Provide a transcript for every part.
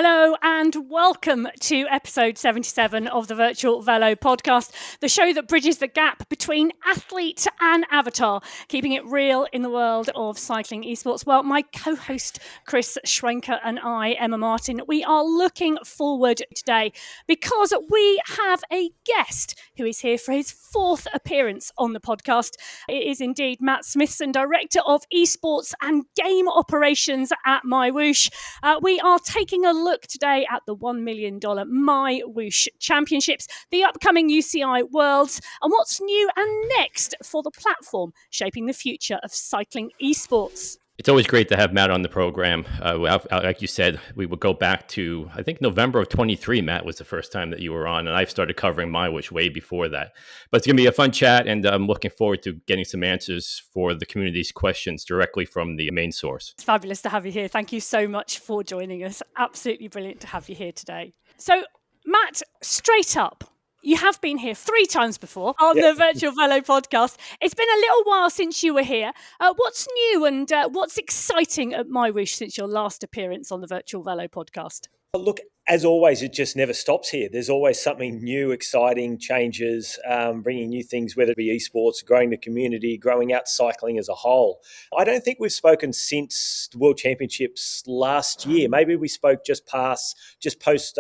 Hello and welcome to episode 77 of the Virtual Velo Podcast, the show that bridges the gap between athlete and avatar, keeping it real in the world of cycling esports. Well, my co-host Chris Schwenker and I, Emma Martin, we are looking forward today because we have a guest who is here for his fourth appearance on the podcast. It is indeed Matt Smithson, Director of Esports and Game Operations at MyWhoosh. We are taking a look today at the $1 million MyWhoosh Championships, the upcoming UCI Worlds, and what's new and next for the platform shaping the future of cycling esports. It's always great to have Matt on the program. Like you said, we would go back to, I think, November of 23, Matt, was the first time that you were on, and I've started covering MyWhoosh way before that. But it's going to be a fun chat, and I'm looking forward to getting some answers for the community's questions directly from the main source. It's fabulous to have you here. Thank you so much for joining us. Absolutely brilliant to have you here today. So, Matt, straight up, you have been here 3 times before on the Virtual Velo Podcast. It's been a little while since you were here. What's new and what's exciting at MyWhoosh since your last appearance on the Virtual Velo Podcast? Look, as always, it just never stops here. There's always something new, exciting, changes, bringing new things, whether it be esports, growing the community, growing out cycling as a whole. I don't think we've spoken since the World Championships last year. Maybe we spoke just post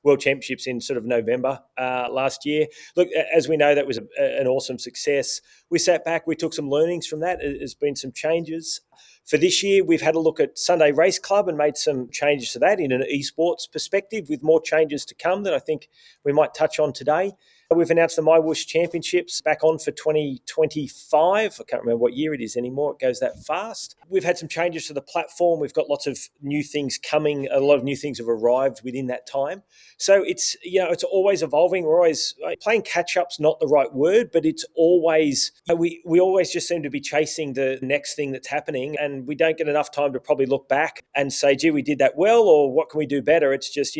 World Championships in sort of November last year. Look, as we know, that was an awesome success. We sat back, we took some learnings from that. There's been some changes. For this year, we've had a look at Sunday Race Club and made some changes to that in an esports perspective, with more changes to come that I think we might touch on today. We've announced the MyWhoosh Championships back on for 2025. I can't remember what year it is anymore. It goes that fast. We've had some changes to the platform. We've got lots of new things coming. A lot of new things have arrived within that time. So it's always evolving. We're always playing catch-up's not the right word, but it's always, we always just seem to be chasing the next thing that's happening, and we don't get enough time to probably look back and say, gee, we did that well, or what can we do better? It's just,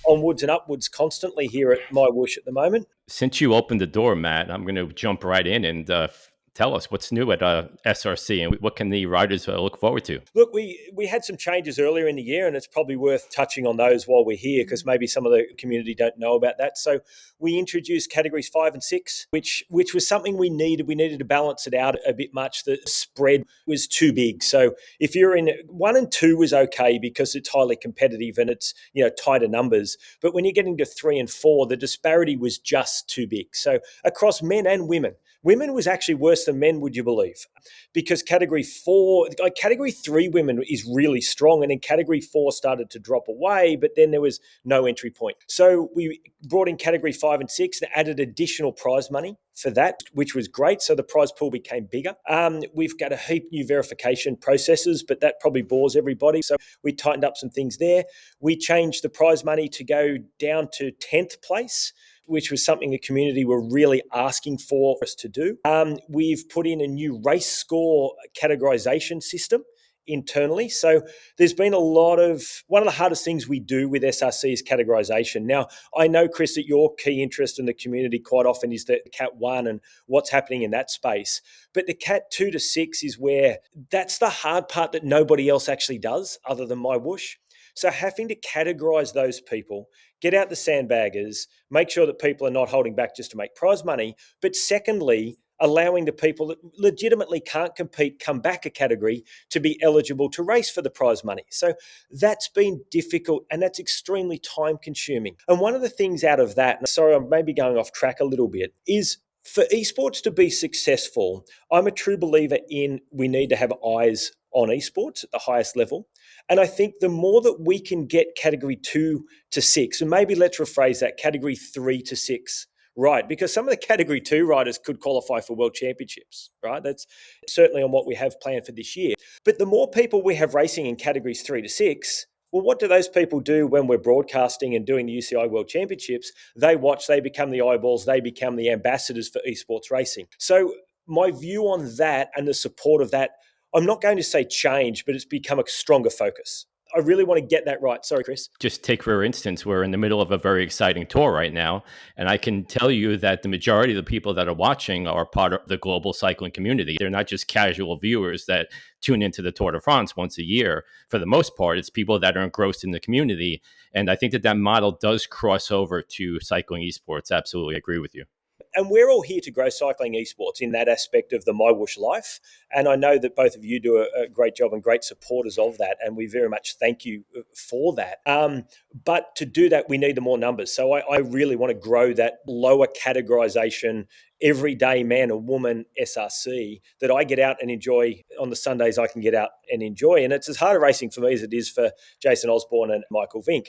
onwards and upwards constantly here at MyWhoosh at the moment. Since you opened the door, Matt, I'm going to jump right in and tell us what's new at SRC and what can the riders look forward to. Look, we had some changes earlier in the year, and it's probably worth touching on those while we're here because maybe some of the community don't know about that. So we introduced categories 5 and 6, which was something we needed. We needed to balance it out a bit much. The spread was too big. So if you're in 1 and 2 was okay because it's highly competitive and it's tighter numbers. But when you're getting to 3 and 4, the disparity was just too big. So across men and women. Women was actually worse than men, would you believe? Because category 3 women is really strong, and in category 4 started to drop away, but then there was no entry point. So we brought in category 5 and 6 and added additional prize money for that, which was great. So the prize pool became bigger. We've got a heap new verification processes, but that probably bores everybody. So we tightened up some things there. We changed the prize money to go down to 10th place, which was something the community were really asking for us to do. We've put in a new race score categorization system internally. So there's been one of the hardest things we do with SRC is categorization. Now, I know, Chris, that your key interest in the community quite often is the Cat 1 and what's happening in that space. But the Cat 2 to 6 is where that's the hard part that nobody else actually does other than MyWhoosh. So having to categorize those people, get out the sandbaggers, make sure that people are not holding back just to make prize money, but secondly, allowing the people that legitimately can't compete come back a category to be eligible to race for the prize money. So that's been difficult, and that's extremely time consuming. And one of the things out of that, and sorry, I'm maybe going off track a little bit, is for esports to be successful, I'm a true believer in we need to have eyes on esports at the highest level. And I think the more that we can get category 2 to 6, and maybe let's rephrase that, category 3 to 6, right? Because some of the category 2 riders could qualify for World Championships, right? That's certainly on what we have planned for this year. But the more people we have racing in categories 3 to 6, well, what do those people do when we're broadcasting and doing the UCI World Championships? They watch, they become the eyeballs, they become the ambassadors for esports racing. So my view on that and the support of that, I'm not going to say change, but it's become a stronger focus. I really want to get that right. Sorry, Chris. Just take for instance, we're in the middle of a very exciting tour right now. And I can tell you that the majority of the people that are watching are part of the global cycling community. They're not just casual viewers that tune into the Tour de France once a year. For the most part, it's people that are engrossed in the community. And I think that model does cross over to cycling esports. Absolutely agree with you. And we're all here to grow cycling esports in that aspect of the MyWhoosh life. And I know that both of you do a great job and great supporters of that. And we very much thank you for that. But to do that, we need the more numbers. So I really want to grow that lower categorization, everyday man or woman SRC that I get out and enjoy on the Sundays. I can get out and enjoy. And it's as hard a racing for me as it is for Jason Osborne and Michael Vink.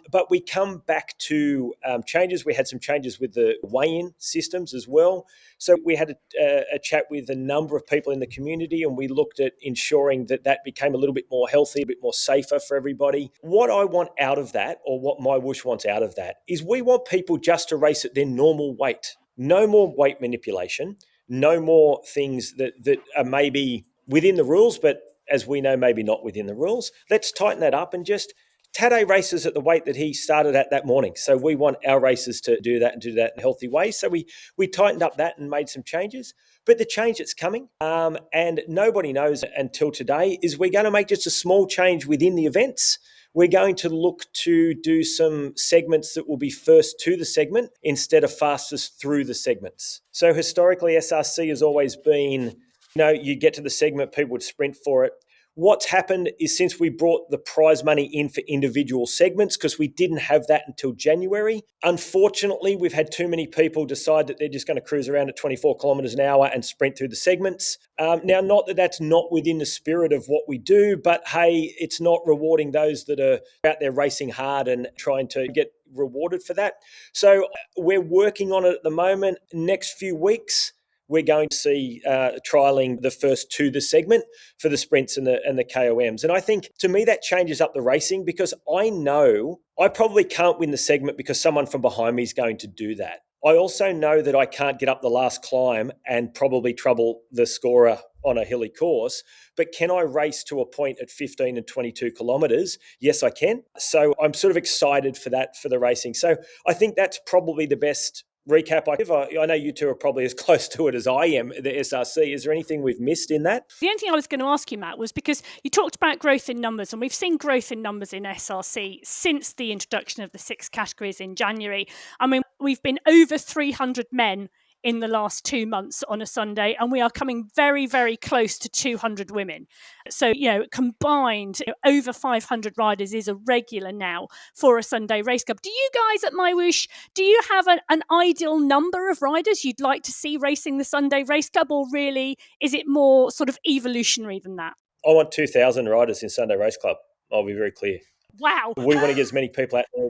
But we come back to changes. We had some changes with the weigh-in systems as well. So we had a chat with a number of people in the community, and we looked at ensuring that became a little bit more healthy, a bit more safer for everybody. What I want out of that, or what MyWhoosh wants out of that, is we want people just to race at their normal weight. No more weight manipulation, no more things that are maybe within the rules, but as we know, maybe not within the rules. Let's tighten that up and just Tade races at the weight that he started at that morning. So we want our racers to do that and do that in a healthy way. So we tightened up that and made some changes. But the change that's coming, and nobody knows until today, is we're going to make just a small change within the events. We're going to look to do some segments that will be first to the segment instead of fastest through the segments. So historically, SRC has always been, you get to the segment, people would sprint for it. What's happened is since we brought the prize money in for individual segments, because we didn't have that until January, unfortunately, we've had too many people decide that they're just going to cruise around at 24 kilometres an hour and sprint through the segments. Now, not that that's not within the spirit of what we do, but hey, it's not rewarding those that are out there racing hard and trying to get rewarded for that. So we're working on it at the moment. Next few weeks, we're going to see trialling the first to the segment for the sprints and the KOMs. And I think, to me, that changes up the racing, because I know I probably can't win the segment because someone from behind me is going to do that. I also know that I can't get up the last climb and probably trouble the scorer on a hilly course, but can I race to a point at 15 and 22 kilometres? Yes, I can. So I'm sort of excited for that, for the racing. So I think that's probably the best recap I give. I know you two are probably as close to it as I am, the SRC. Is there anything we've missed in that? The only thing I was going to ask you, Matt, was because you talked about growth in numbers, and we've seen growth in numbers in SRC since the introduction of the 6 categories in January. I mean, we've been over 300 men in the last 2 months on a Sunday, and we are coming very, very close to 200 women. So, combined, over 500 riders is a regular now for a Sunday race club. Do you guys at MyWhoosh, do you have an ideal number of riders you'd like to see racing the Sunday race club, or really is it more sort of evolutionary than that? I want 2,000 riders in Sunday Race Club. I'll be very clear. Wow. We want to get as many people out there.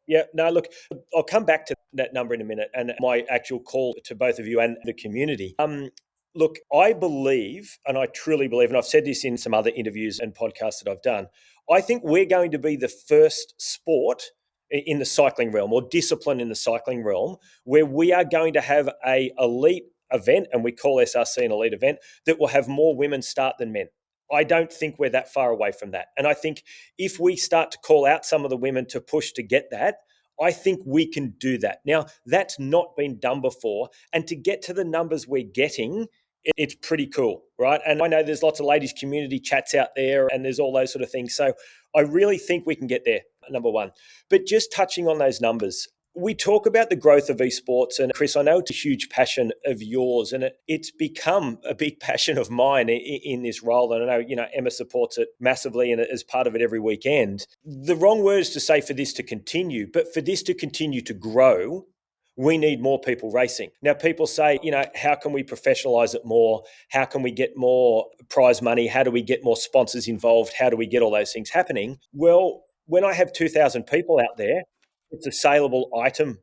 Yeah. No, look, I'll come back to that number in a minute and my actual call to both of you and the community. Look, I believe, and I truly believe, and I've said this in some other interviews and podcasts that I've done, I think we're going to be the first sport in the cycling realm, or discipline in the cycling realm, where we are going to have a elite event, and we call SRC an elite event, that will have more women start than men. I don't think we're that far away from that. And I think if we start to call out some of the women to push to get that, I think we can do that. Now, that's not been done before. And to get to the numbers we're getting, it's pretty cool, right? And I know there's lots of ladies community chats out there, and there's all those sort of things. So I really think we can get there, number one. But just touching on those numbers, we talk about the growth of esports, and Chris, I know it's a huge passion of yours, and it's become a big passion of mine in this role. And I know, Emma supports it massively and is part of it every weekend. The wrong word is to say for this to continue, but for this to continue to grow, we need more people racing. Now, people say, how can we professionalize it more? How can we get more prize money? How do we get more sponsors involved? How do we get all those things happening? Well, when I have 2,000 people out there, it's a saleable item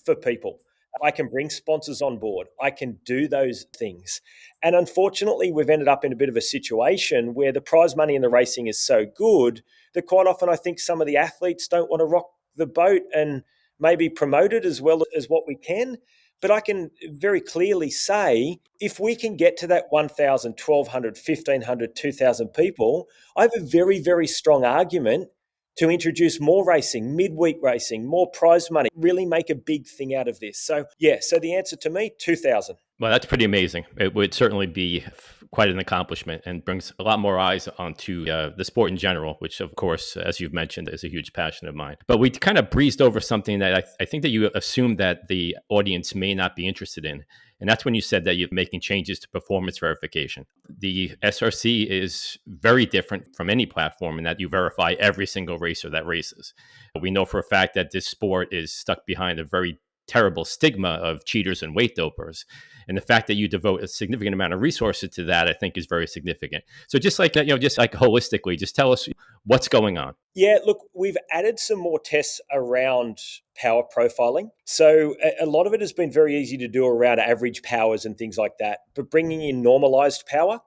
for people. I can bring sponsors on board. I can do those things. And unfortunately, we've ended up in a bit of a situation where the prize money in the racing is so good that quite often I think some of the athletes don't want to rock the boat and maybe promote it as well as what we can. But I can very clearly say, if we can get to that 1,000, 1,200, 1,500, 2,000 people, I have a very, very strong argument to introduce more racing, midweek racing, more prize money, really make a big thing out of this. So, so the answer to me, 2,000. Well, that's pretty amazing. It would certainly be quite an accomplishment and brings a lot more eyes onto the sport in general, which, of course, as you've mentioned, is a huge passion of mine. But we kind of breezed over something that I think that you assumed that the audience may not be interested in. And that's when you said that you're making changes to performance verification. The SRC is very different from any platform in that you verify every single racer that races. We know for a fact that this sport is stuck behind a very terrible stigma of cheaters and weight dopers. And the fact that you devote a significant amount of resources to that, I think, is very significant. So just like that, just like holistically, just tell us what's going on. Yeah, look, we've added some more tests around power profiling. So a lot of it has been very easy to do around average powers and things like that. But bringing in normalized power,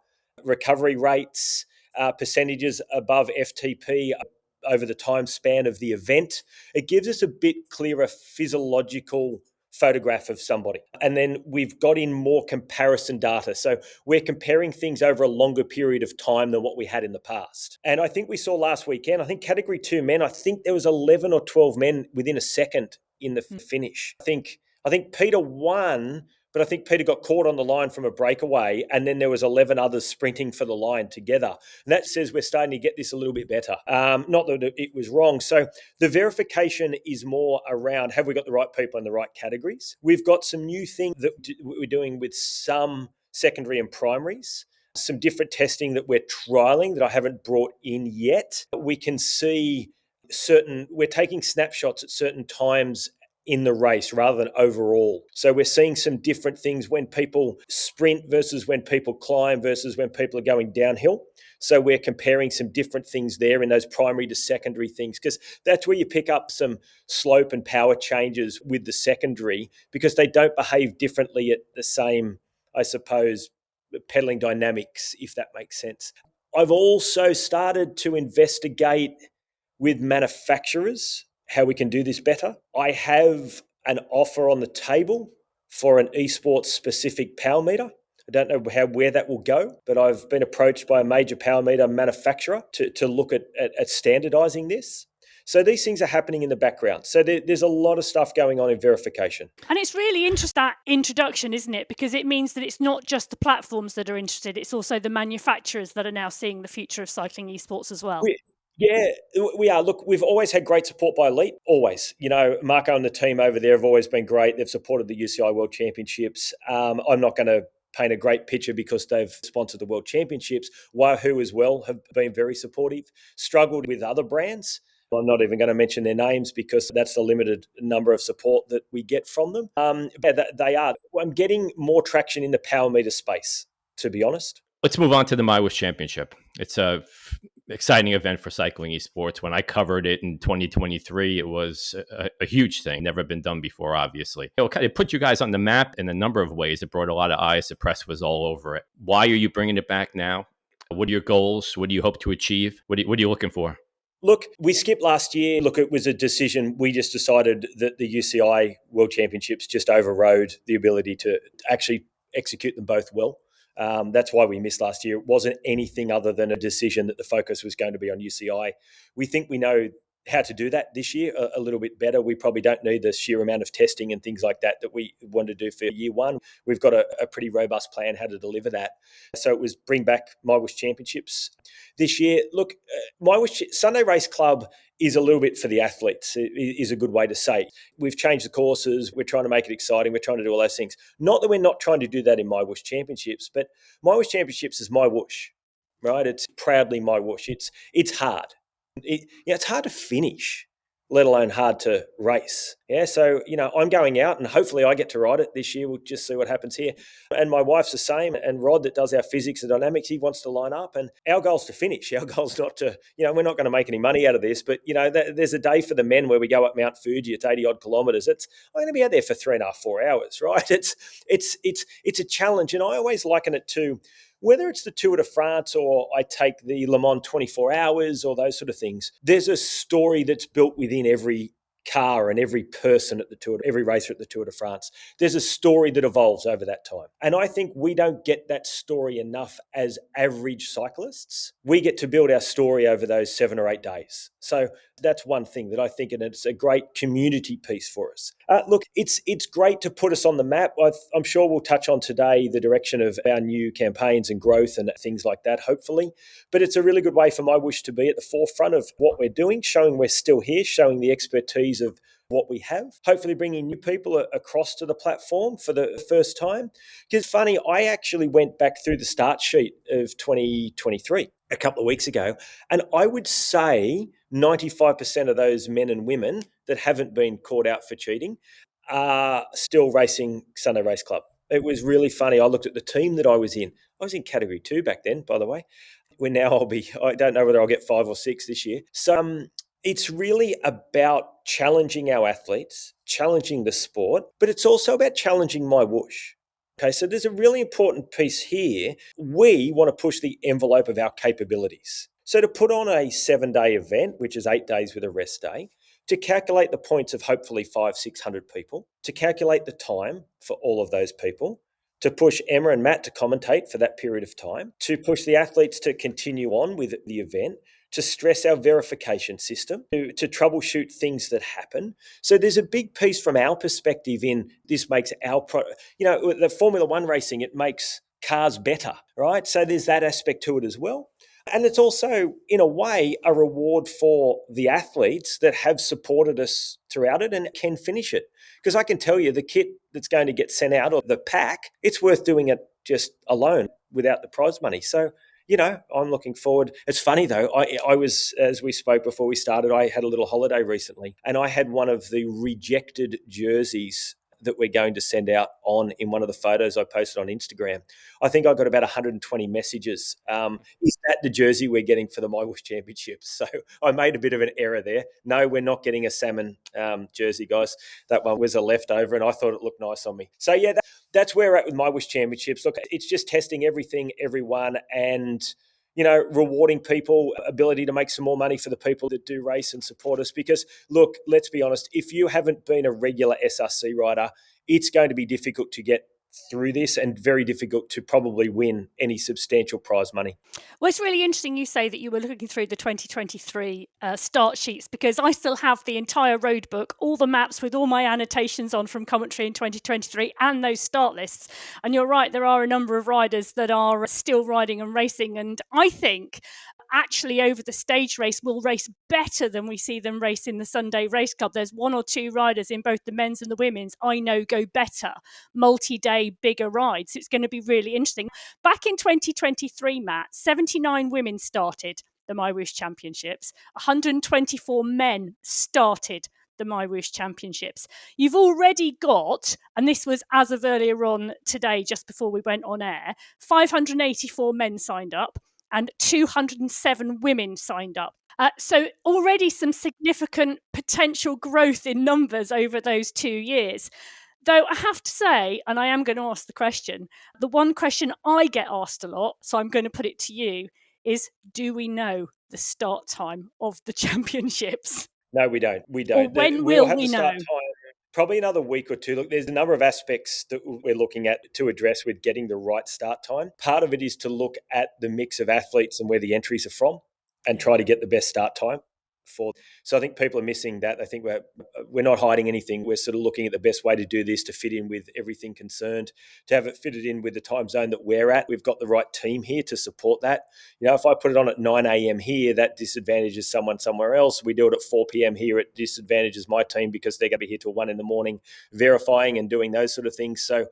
recovery rates, percentages above FTP over the time span of the event, it gives us a bit clearer physiological photograph of somebody. And then we've got in more comparison data. So we're comparing things over a longer period of time than what we had in the past. And I think we saw last weekend, I think category 2 men, I think there was 11 or 12 men within a second in the finish. I think Peter won, but I think Peter got caught on the line from a breakaway, and then there was 11 others sprinting for the line together. And that says we're starting to get this a little bit better. Not that it was wrong. So the verification is more around, have we got the right people in the right categories? We've got some new things that we're doing with some secondary and primaries, some different testing that we're trialing that I haven't brought in yet. We can see we're taking snapshots at certain times in the race rather than overall. So we're seeing some different things when people sprint versus when people climb versus when people are going downhill. So we're comparing some different things there in those primary to secondary things, because that's where you pick up some slope and power changes with the secondary, because they don't behave differently at the same, I suppose, pedaling dynamics, if that makes sense. I've also started to investigate with manufacturers how we can do this better. I have an offer on the table for an esports specific power meter. I don't know where that will go, but I've been approached by a major power meter manufacturer to look at standardizing this. So these things are happening in the background. So there's a lot of stuff going on in verification. And it's really interesting, that introduction, isn't it? Because it means that it's not just the platforms that are interested, it's also the manufacturers that are now seeing the future of cycling esports as well. We are. Look, we've always had great support by Elite, always. Marco and the team over there have always been great. They've supported the UCI World Championships. I'm not going to paint a great picture because they've sponsored the World Championships. Wahoo as well have been very supportive. Struggled with other brands. I'm not even going to mention their names because that's the limited number of support that we get from them. They are. I'm getting more traction in the power meter space, to be honest. Let's move on to the MyWhoosh Championship. It's a exciting event for cycling esports. When I covered it in 2023, it was a huge thing, never been done before, obviously. It put you guys on the map in a number of ways. It brought a lot of eyes. The press was all over it. Why are you bringing it back now? What are your goals? What do you hope to achieve? What are you looking for? Look, we skipped last year. Look, it was a decision. We just decided that the UCI World Championships just overrode the ability to actually execute them both well. That's why we missed last year. It wasn't anything other than a decision that the focus was going to be on UCI. We think we know how to do that this year a little bit better. We probably don't need the sheer amount of testing and things like that we want to do for year one. We've got a pretty robust plan how to deliver that. So it was bring back MyWhoosh Championships this year. Look, MyWhoosh Sunday Race Club is a little bit for the athletes, is a good way to say. We've changed the courses. We're trying to make it exciting. We're trying to do all those things. Not that we're not trying to do that in MyWhoosh Championships, but MyWhoosh Championships is MyWhoosh, right? It's proudly MyWhoosh. It's hard. It's hard to finish, let alone hard to race. Yeah, so, I'm going out and hopefully I get to ride it this year. We'll just see what happens here. And my wife's the same. And Rod, that does our physics and dynamics, he wants to line up. And our goal's to finish. Our goal's not to, we're not going to make any money out of this. But, there's a day for the men where we go up Mount Fuji. It's 80 odd kilometres. I'm going to be out there for 3.5, 4 hours, right? It's a challenge. And I always liken it to, whether it's the Tour de France or I take the Le Mans 24 hours or those sort of things, there's a story that's built within every car and every person at every racer at the Tour de France. There's a story that evolves over that time. And I think we don't get that story enough as average cyclists. We get to build our story over those 7 or 8 days. So that's one thing that I think, and it's a great community piece for us. Look, it's great to put us on the map. I'm sure we'll touch on today the direction of our new campaigns and growth and things like that, hopefully. But it's a really good way for MyWhoosh to be at the forefront of what we're doing, showing we're still here, showing the expertise of what we have, hopefully bringing new people across to the platform for the first time. Because funny, I actually went back through the start sheet of 2023 a couple of weeks ago, and I would say 95% of those men and women that haven't been caught out for cheating are still racing Sunday Race Club. It was really funny. I looked at the team that I was in. I was in category 2 back then, by the way. I don't know whether I'll get 5 or 6 this year. So it's really about challenging our athletes, challenging the sport, but it's also about challenging MyWhoosh. Okay, so there's a really important piece here. We want to push the envelope of our capabilities. So to put on a 7-day event, which is 8 days with a rest day, to calculate the points of hopefully 500-600 people, to calculate the time for all of those people, to push Emma and Matt to commentate for that period of time, to push the athletes to continue on with the event, to stress our verification system, to troubleshoot things that happen. So there's a big piece from our perspective in this makes the Formula One racing, it makes cars better, right? So there's that aspect to it as well. And it's also, in a way, a reward for the athletes that have supported us throughout it and can finish it. Because I can tell you the kit that's going to get sent out, or the pack, it's worth doing it just alone without the prize money. So, I'm looking forward. It's funny, though. I was, as we spoke before we started, I had a little holiday recently, and I had one of the rejected jerseys that we're going to send out in one of the photos I posted on Instagram. I think I got about 120 messages. Is that the jersey we're getting for the MyWhoosh Championship? So I made a bit of an error there. No, we're not getting a salmon jersey, guys. That one was a leftover, and I thought it looked nice on me. So yeah, that's where we're at with MyWhoosh Championships. Look, it's just testing everything, everyone, and rewarding people, ability to make some more money for the people that do race and support us. Because, look, let's be honest, if you haven't been a regular SRC rider, it's going to be difficult to get through this and very difficult to probably win any substantial prize money. Well, it's really interesting you say that you were looking through the 2023 start sheets, because I still have the entire road book, all the maps with all my annotations on from commentary in 2023 and those start lists. And you're right, there are a number of riders that are still riding and racing. And I think actually over the stage race will race better than we see them race in the Sunday Race Club. There's 1 or 2 riders in both the men's and the women's I know go better multi-day bigger rides. It's going to be really interesting. Back in 2023, Matt, 79 women started the MyWhoosh Championships, 124 men started the MyWhoosh Championships. You've already got, and this was as of earlier on today, just before we went on air, 584 men signed up and 207 women signed up. So already some significant potential growth in numbers over those 2 years. Though I have to say, and I am going to ask the question, the one question I get asked a lot, so I'm going to put it to you, is do we know the start time of the championships? No, we don't. We don't. Or when will we know? Probably another week or two. Look, there's a number of aspects that we're looking at to address with getting the right start time. Part of it is to look at the mix of athletes and where the entries are from and try to get the best start time for. So I think people are missing that. I think we're not hiding anything. We're sort of looking at the best way to do this to fit in with everything concerned, to have it fitted in with the time zone that we're at. We've got the right team here to support that. If I put it on at 9 a.m. here, that disadvantages someone somewhere else. We do it at 4 p.m. here, it disadvantages my team because they're going to be here till 1 a.m. verifying and doing those sort of things. So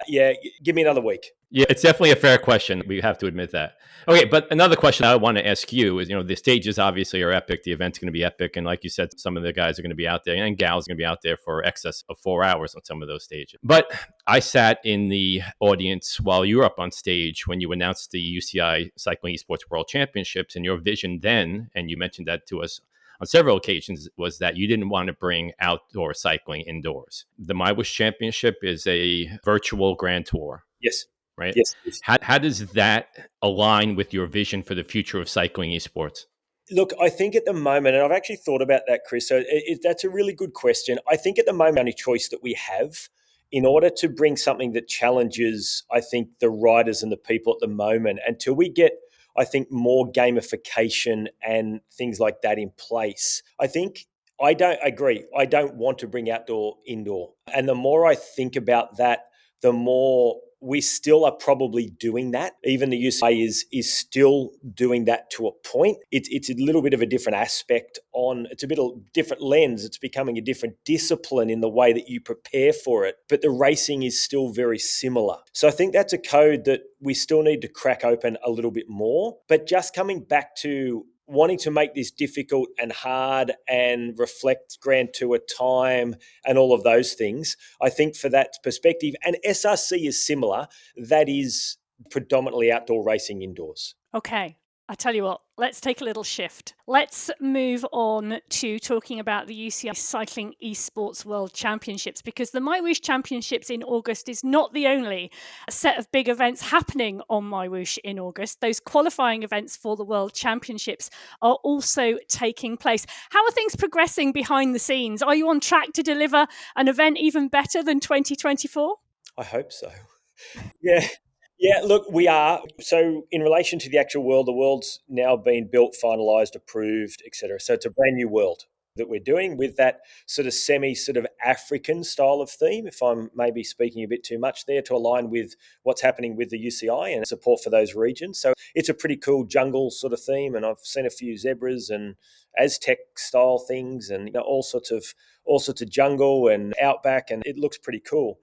yeah, give me another week. Yeah, it's definitely a fair question. We have to admit that. Okay, but another question I want to ask you is, the stages obviously are epic. The event's going to be epic. And like you said, some of the guys are going to be out there and gals are going to be out there for excess of 4 hours on some of those stages. But I sat in the audience while you were up on stage when you announced the UCI Cycling Esports World Championships, and your vision then, and you mentioned that to us on several occasions, was that you didn't want to bring outdoor cycling indoors. The MyWhoosh Championship is a virtual Grand Tour. Yes. Right? Yes. How does that align with your vision for the future of cycling esports? Look, I think at the moment, and I've actually thought about that, Chris, so that's a really good question. I think at the moment, the only choice that we have in order to bring something that challenges, I think, the riders and the people at the moment, until we get, I think, more gamification and things like that in place, I think I don't agree. I don't want to bring outdoor indoor. And the more I think about that, the more we still are probably doing that. Even the UCI is still doing that to a point. It's a little bit of a different aspect on, it's a bit of a different lens. It's becoming a different discipline in the way that you prepare for it. But the racing is still very similar. So I think that's a code that we still need to crack open a little bit more. But just coming back to wanting to make this difficult and hard and reflect Grand Tour time and all of those things, I think for that perspective, and SRC is similar, that is predominantly outdoor racing indoors. Okay, I tell you what, let's take a little shift. Let's move on to talking about the UCI Cycling Esports World Championships, because the MyWhoosh Championships in August is not the only set of big events happening on MyWhoosh in August. Those qualifying events for the World Championships are also taking place. How are things progressing behind the scenes? Are you on track to deliver an event even better than 2024? I hope so. Yeah. Yeah, look, we are. So, in relation to the actual world, the world's now been built, finalised, approved, etc. So, it's a brand new world that we're doing with that sort of African style of theme. If I'm maybe speaking a bit too much there, to align with what's happening with the UCI and support for those regions. So, it's a pretty cool jungle sort of theme, and I've seen a few zebras and Aztec style things, and all sorts of jungle and outback, and it looks pretty cool.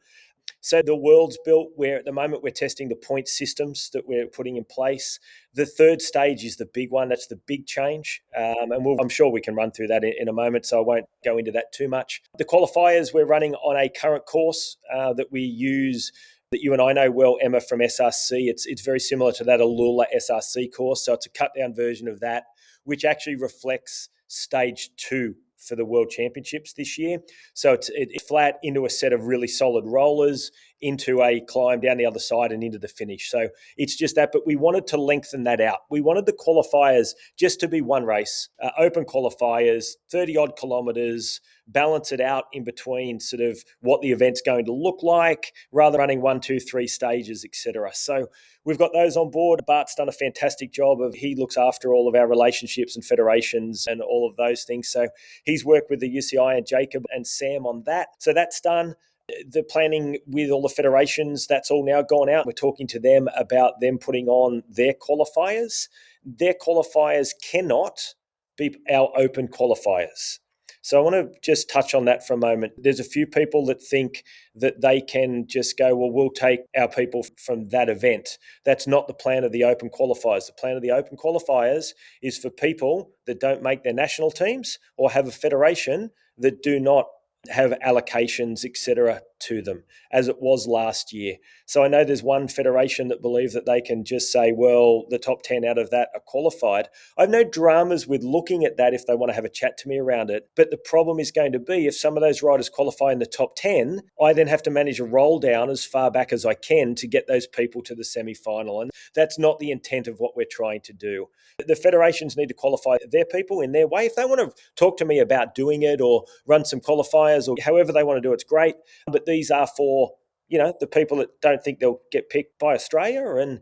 So the world's built. Where at the moment we're testing the point systems that we're putting in place. The third stage is the big one. That's the big change. And I'm sure we can run through that in a moment, so I won't go into that too much. The qualifiers, we're running on a current course that we use, that you and I know well, Emma, from SRC. It's very similar to that Alula SRC course. So it's a cut down version of that, which actually reflects stage 2 for the World Championships this year. So it's flat into a set of really solid rollers, into a climb down the other side and into the finish. So it's just that, but we wanted to lengthen that out. We wanted the qualifiers just to be one race, open qualifiers, 30 odd kilometers, balance it out in between sort of what the event's going to look like, rather than running 1, 2, 3 stages, etc. So we've got those on board. Bart's done a fantastic job he looks after all of our relationships and federations and all of those things. So he's worked with the UCI and Jacob and Sam on that. So that's done. The planning with all the federations, that's all now gone out. We're talking to them about them putting on their qualifiers. Their qualifiers cannot be our open qualifiers. So I want to just touch on that for a moment. There's a few people that think that they can just go, well, we'll take our people from that event. That's not the plan of the open qualifiers. The plan of the open qualifiers is for people that don't make their national teams or have a federation that do not have allocations, etc., to them, as it was last year. So I know there's one federation that believes that they can just say, well, the top 10 out of that are qualified. I have no dramas with looking at that if they want to have a chat to me around it. But the problem is going to be, if some of those riders qualify in the top 10, I then have to manage a roll down as far back as I can to get those people to the semi-final. And that's not the intent of what we're trying to do. The federations need to qualify their people in their way. If they want to talk to me about doing it or run some qualifiers or however they want to do it's great. But these are for, the people that don't think they'll get picked by Australia and,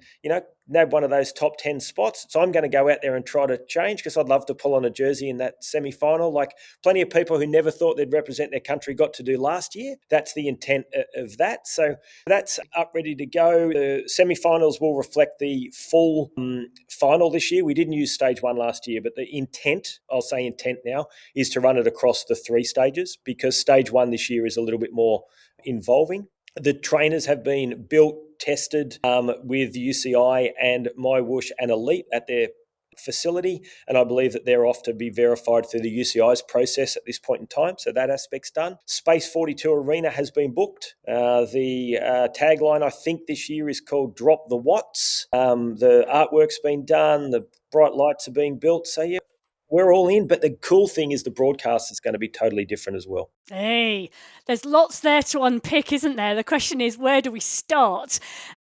nab one of those top 10 spots. So I'm going to go out there and try to change, because I'd love to pull on a jersey in that semi-final, like plenty of people who never thought they'd represent their country got to do last year. That's the intent of that. So that's up, ready to go. The semi-finals will reflect the full final this year. We didn't use stage 1 last year, but the intent, I'll say intent now, is to run it across the 3 stages, because stage 1 this year is a little bit more involving. The trainers have been built, tested with UCI and MyWhoosh and Elite at their facility, and I believe that they're off to be verified through the UCI's process at this point in time. So that aspect's done. Space 42 Arena has been booked. The tagline, I think, this year is called Drop the Watts. The artwork's been done. The bright lights are being built. So, yeah, we're all in. But the cool thing is the broadcast is going to be totally different as well. Hey, there's lots there to unpick, isn't there? The question is, where do we start?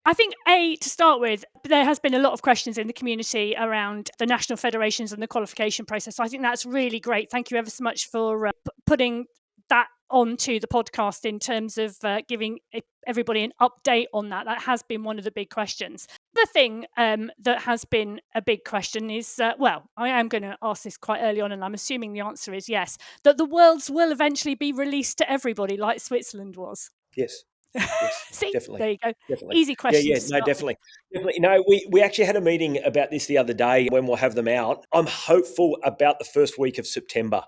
I think, to start with, there has been a lot of questions in the community around the national federations and the qualification process. So I think that's really great. Thank you ever so much for putting that onto the podcast in terms of giving everybody an update on that. That has been one of the big questions. The thing that has been a big question is, I am going to ask this quite early on, and I'm assuming the answer is yes, that the Worlds will eventually be released to everybody like Switzerland was. Yes. Yes, See, definitely. there you go. Definitely. Easy question to No, start with. definitely. Definitely. No, we actually had a meeting about this the other day when we'll have them out. I'm hopeful about the first week of September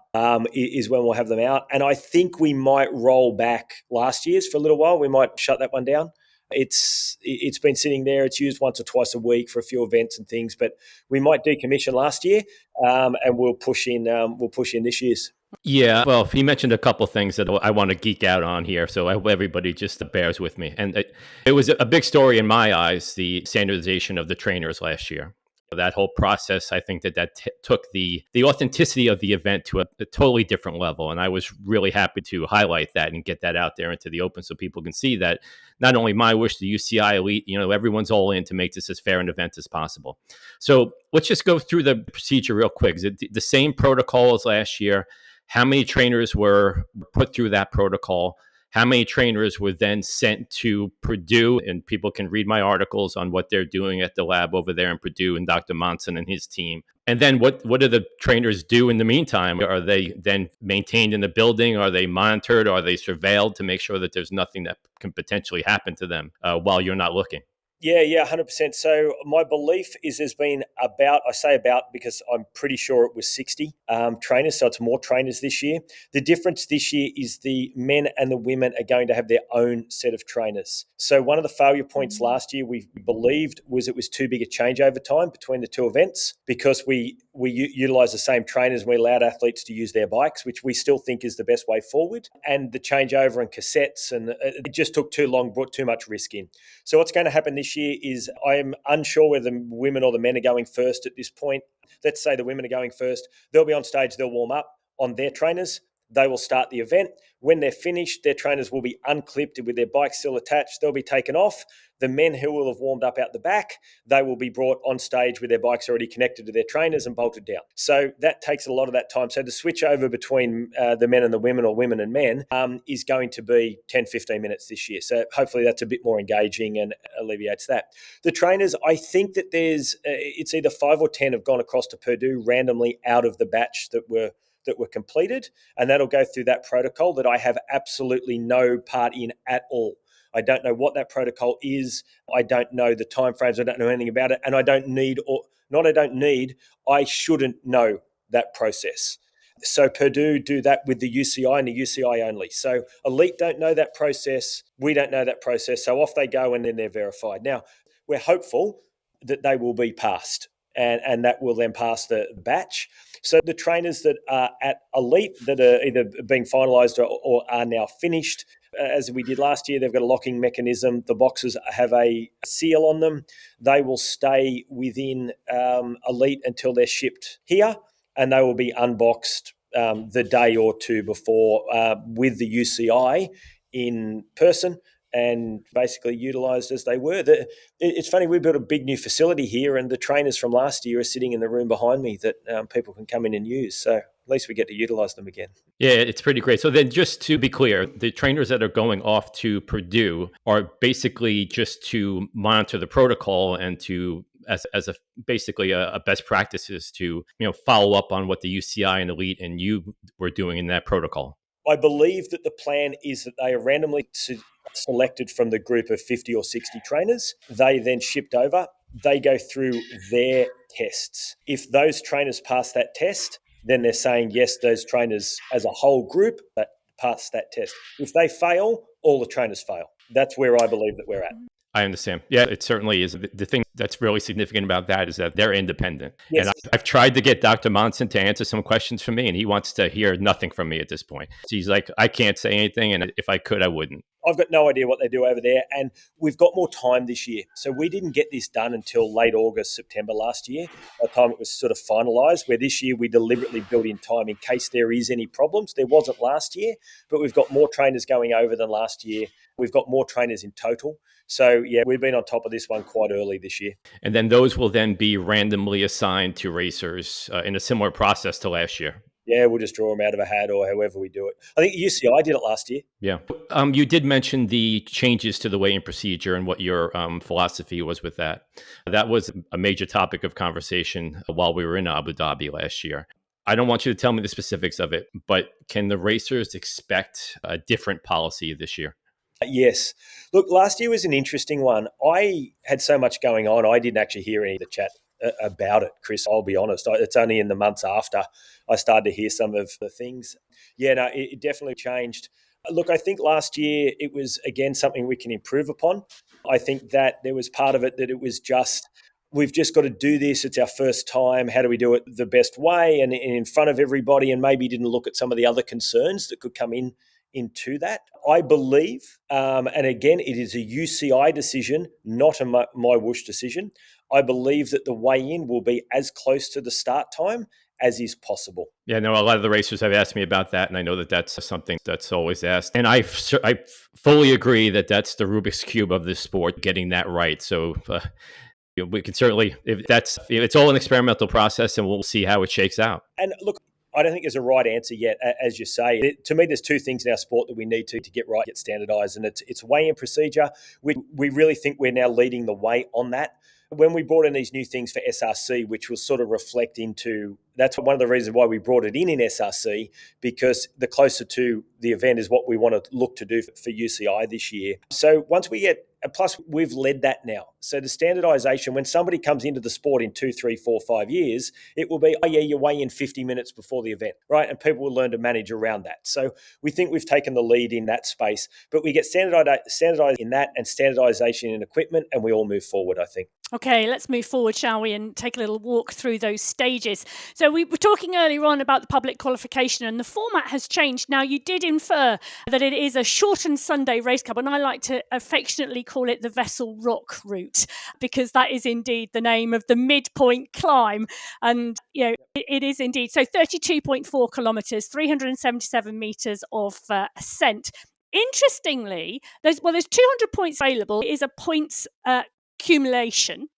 is when we'll have them out. And I think we might roll back last year's for a little while. We might shut that one down. It's been sitting there. It's used once or twice a week for a few events and things, but we might decommission last year and we'll push in this year's. Yeah, well, he mentioned a couple things that I want to geek out on here, so I hope everybody just bears with me. And it was a big story in my eyes, the standardization of the trainers last year. That whole process, I think that took the authenticity of the event to a totally different level. And I was really happy to highlight that and get that out there into the open so people can see that not only MyWhoosh, the UCI elite, everyone's all in to make this as fair an event as possible. So let's just go through the procedure real quick. Is it the same protocol as last year? How many trainers were put through that protocol? How many trainers were then sent to Purdue? And people can read my articles on what they're doing at the lab over there in Purdue and Dr. Monson and his team. And then what do the trainers do in the meantime? Are they then maintained in the building? Are they monitored? Are they surveilled to make sure that there's nothing that can potentially happen to them while you're not looking? Yeah, 100%. So my belief is there's been I say about because I'm pretty sure it was 60 trainers, so it's more trainers this year. The difference this year is the men and the women are going to have their own set of trainers. So one of the failure points last year we believed was it was too big a changeover time between the two events because we utilised the same trainers and we allowed athletes to use their bikes, which we still think is the best way forward. And the changeover and cassettes, and it just took too long, brought too much risk in. So what's going to happen this year is I am unsure whether the women or the men are going first at this point. Let's say the women are going first. They'll be on stage, they'll warm up on their trainers. They will start the event. When they're finished, their trainers will be unclipped with their bikes still attached. They'll be taken off. The men who will have warmed up out the back, they will be brought on stage with their bikes already connected to their trainers and bolted down. So that takes a lot of that time. So the switch over between the men and the women or women and men is going to be 10, 15 minutes this year. So hopefully that's a bit more engaging and alleviates that. The trainers, I think that it's either 5 or 10 have gone across to Purdue randomly out of the batch that were completed, and that'll go through that protocol that I have absolutely no part in at all. I don't know what that protocol is. I don't know the timeframes. I don't know anything about it, and I shouldn't know that process. So Purdue do that with the UCI and the UCI only. So elite don't know that process. We don't know that process. So off they go, and then they're verified. Now, we're hopeful that they will be passed, and that will then pass the batch. So the trainers that are at elite that are either being finalised or are now finished, as we did last year, they've got a locking mechanism. The boxes have a seal on them. They will stay within elite until they're shipped here, and they will be unboxed the day or two before with the UCI in person and basically utilised as they were. It's funny, we built a big new facility here, and the trainers from last year are sitting in the room behind me that people can come in and use. So at least we get to utilise them again. Yeah, it's pretty great. So then just to be clear, the trainers that are going off to Purdue are basically just to monitor the protocol and to basically a best practices to follow up on what the UCI and elite and you were doing in that protocol. I believe that the plan is that they are randomly selected from the group of 50 or 60 trainers. They then shipped over. They go through their tests. If those trainers pass that test, then they're saying, yes, those trainers as a whole group pass that test. If they fail, all the trainers fail. That's where I believe that we're at. I understand. Yeah, it certainly is. The thing that's really significant about that is that they're independent. Yes. And I've tried to get Dr. Monson to answer some questions for me, and he wants to hear nothing from me at this point. So he's like, I can't say anything, and if I could, I wouldn't. I've got no idea what they do over there. And we've got more time this year. So we didn't get this done until late August, September last year, by the time it was sort of finalised, where this year we deliberately built in time in case there is any problems. There wasn't last year, but we've got more trainers going over than last year. We've got more trainers in total. So, yeah, we've been on top of this one quite early this year. And then those will then be randomly assigned to racers in a similar process to last year. Yeah, we'll just draw them out of a hat or however we do it. I think UCI did it last year. Yeah. You did mention the changes to the weigh-in procedure and what your philosophy was with that. That was a major topic of conversation while we were in Abu Dhabi last year. I don't want you to tell me the specifics of it, but can the racers expect a different policy this year? Yes. Look, last year was an interesting one. I had so much going on, I didn't actually hear any of the chat about it, Chris. I'll be honest. It's only in the months after I started to hear some of the things. Yeah, no, it definitely changed. Look, I think last year it was, again, something we can improve upon. I think that there was part of it that it was just, we've just got to do this. It's our first time. How do we do it the best way and in front of everybody? And maybe didn't look at some of the other concerns that could come into that. I believe, and again, it is a UCI decision, not a MyWhoosh decision. I believe that the weigh-in will be as close to the start time as is possible. Yeah, no, a lot of the racers have asked me about that, and I know that that's something that's always asked. And I fully agree that that's the Rubik's Cube of this sport, getting that right. So we can certainly, if it's all an experimental process, and we'll see how it shakes out. And look, I don't think there's a right answer yet, as you say. To me, there's two things in our sport that we need to get right, get standardised, and it's weigh-in procedure. We really think we're now leading the way on that. When we brought in these new things for SRC, which will sort of reflect into, that's one of the reasons why we brought it in SRC, because the closer to the event is what we want to look to do for UCI this year. So once we get, plus we've led that now. So the standardisation, when somebody comes into the sport in 2, 3, 4, 5 years, it will be, oh yeah, you weigh in 50 minutes before the event, right? And people will learn to manage around that. So we think we've taken the lead in that space, but we get standardised in that and standardisation in equipment, and we all move forward, I think. Okay, let's move forward, shall we, and take a little walk through those stages. So we were talking earlier on about the public qualification, and the format has changed. Now, you did infer that it is a shortened Sunday race cup, and I like to affectionately call it the Vessel Rock route, because that is indeed the name of the midpoint climb. And, you know, it is indeed. So 32.4 kilometres, 377 metres of ascent. Interestingly, there's 200 points available. It is a points accumulation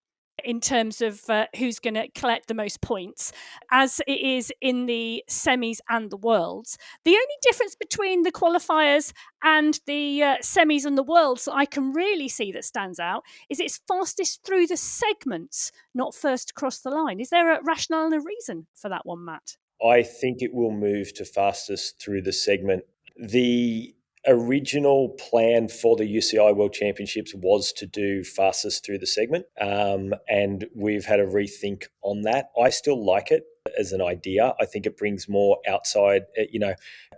in terms of who's going to collect the most points, as it is in the semis and the worlds. The only difference between the qualifiers and the semis and the worlds that I can really see that stands out is it's fastest through the segments, not first across the line. Is there a rationale and a reason for that one, Matt? I think it will move to fastest through the segment. The original plan for the UCI World Championships was to do fastest through the segment, and we've had a rethink on that. I still like it as an idea. I think it brings more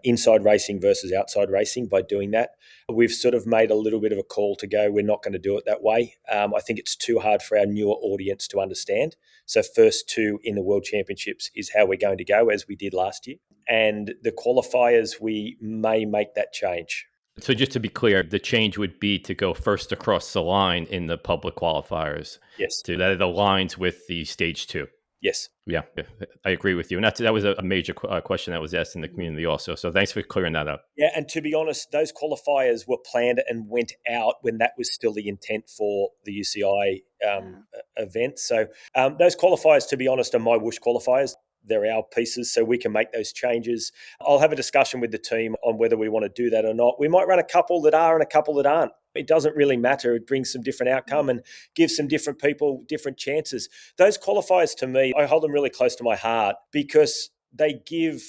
inside racing versus outside racing by doing that. We've sort of made a little bit of a call to go, we're not going to do it that way. I think it's too hard for our newer audience to understand. So first two in the World Championships is how we're going to go, as we did last year. And the qualifiers, we may make that change. So just to be clear, the change would be to go first across the line in the public qualifiers. Yes. That aligns with the stage 2. Yes. Yeah, I agree with you. And that was a major question that was asked in the community also. So thanks for clearing that up. Yeah, and to be honest, those qualifiers were planned and went out when that was still the intent for the UCI event. So those qualifiers, to be honest, are MyWhoosh qualifiers. They're our pieces, so we can make those changes. I'll have a discussion with the team on whether we want to do that or not. We might run a couple that are and a couple that aren't. It doesn't really matter. It brings some different outcome and gives some different people different chances. Those qualifiers, to me, I hold them really close to my heart because they give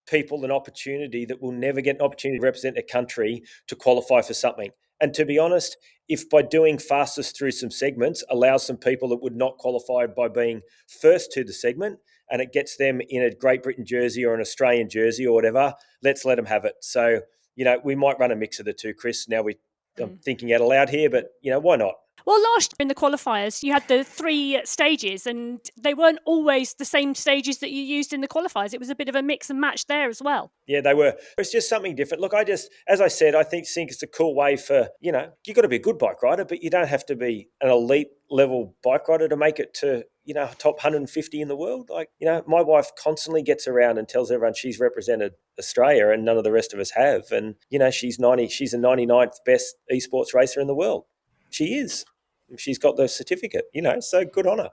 people an opportunity that will never get an opportunity to represent a country to qualify for something. And to be honest, if by doing fastest through some segments allows some people that would not qualify by being first to the segment, and it gets them in a Great Britain jersey or an Australian jersey or whatever, let's let them have it. So, we might run a mix of the two, Chris. Now I'm thinking out aloud here, but, why not? Well, last year in the qualifiers, you had the 3 stages, and they weren't always the same stages that you used in the qualifiers. It was a bit of a mix and match there as well. Yeah, they were. It's just something different. Look, as I said, I think it's a cool way for, you've got to be a good bike rider, but you don't have to be an elite level bike rider to make it to, top 150 in the world. Like, my wife constantly gets around and tells everyone she's represented Australia and none of the rest of us have. And, she's the 99th best esports racer in the world. She is. She's got the certificate, so good on her.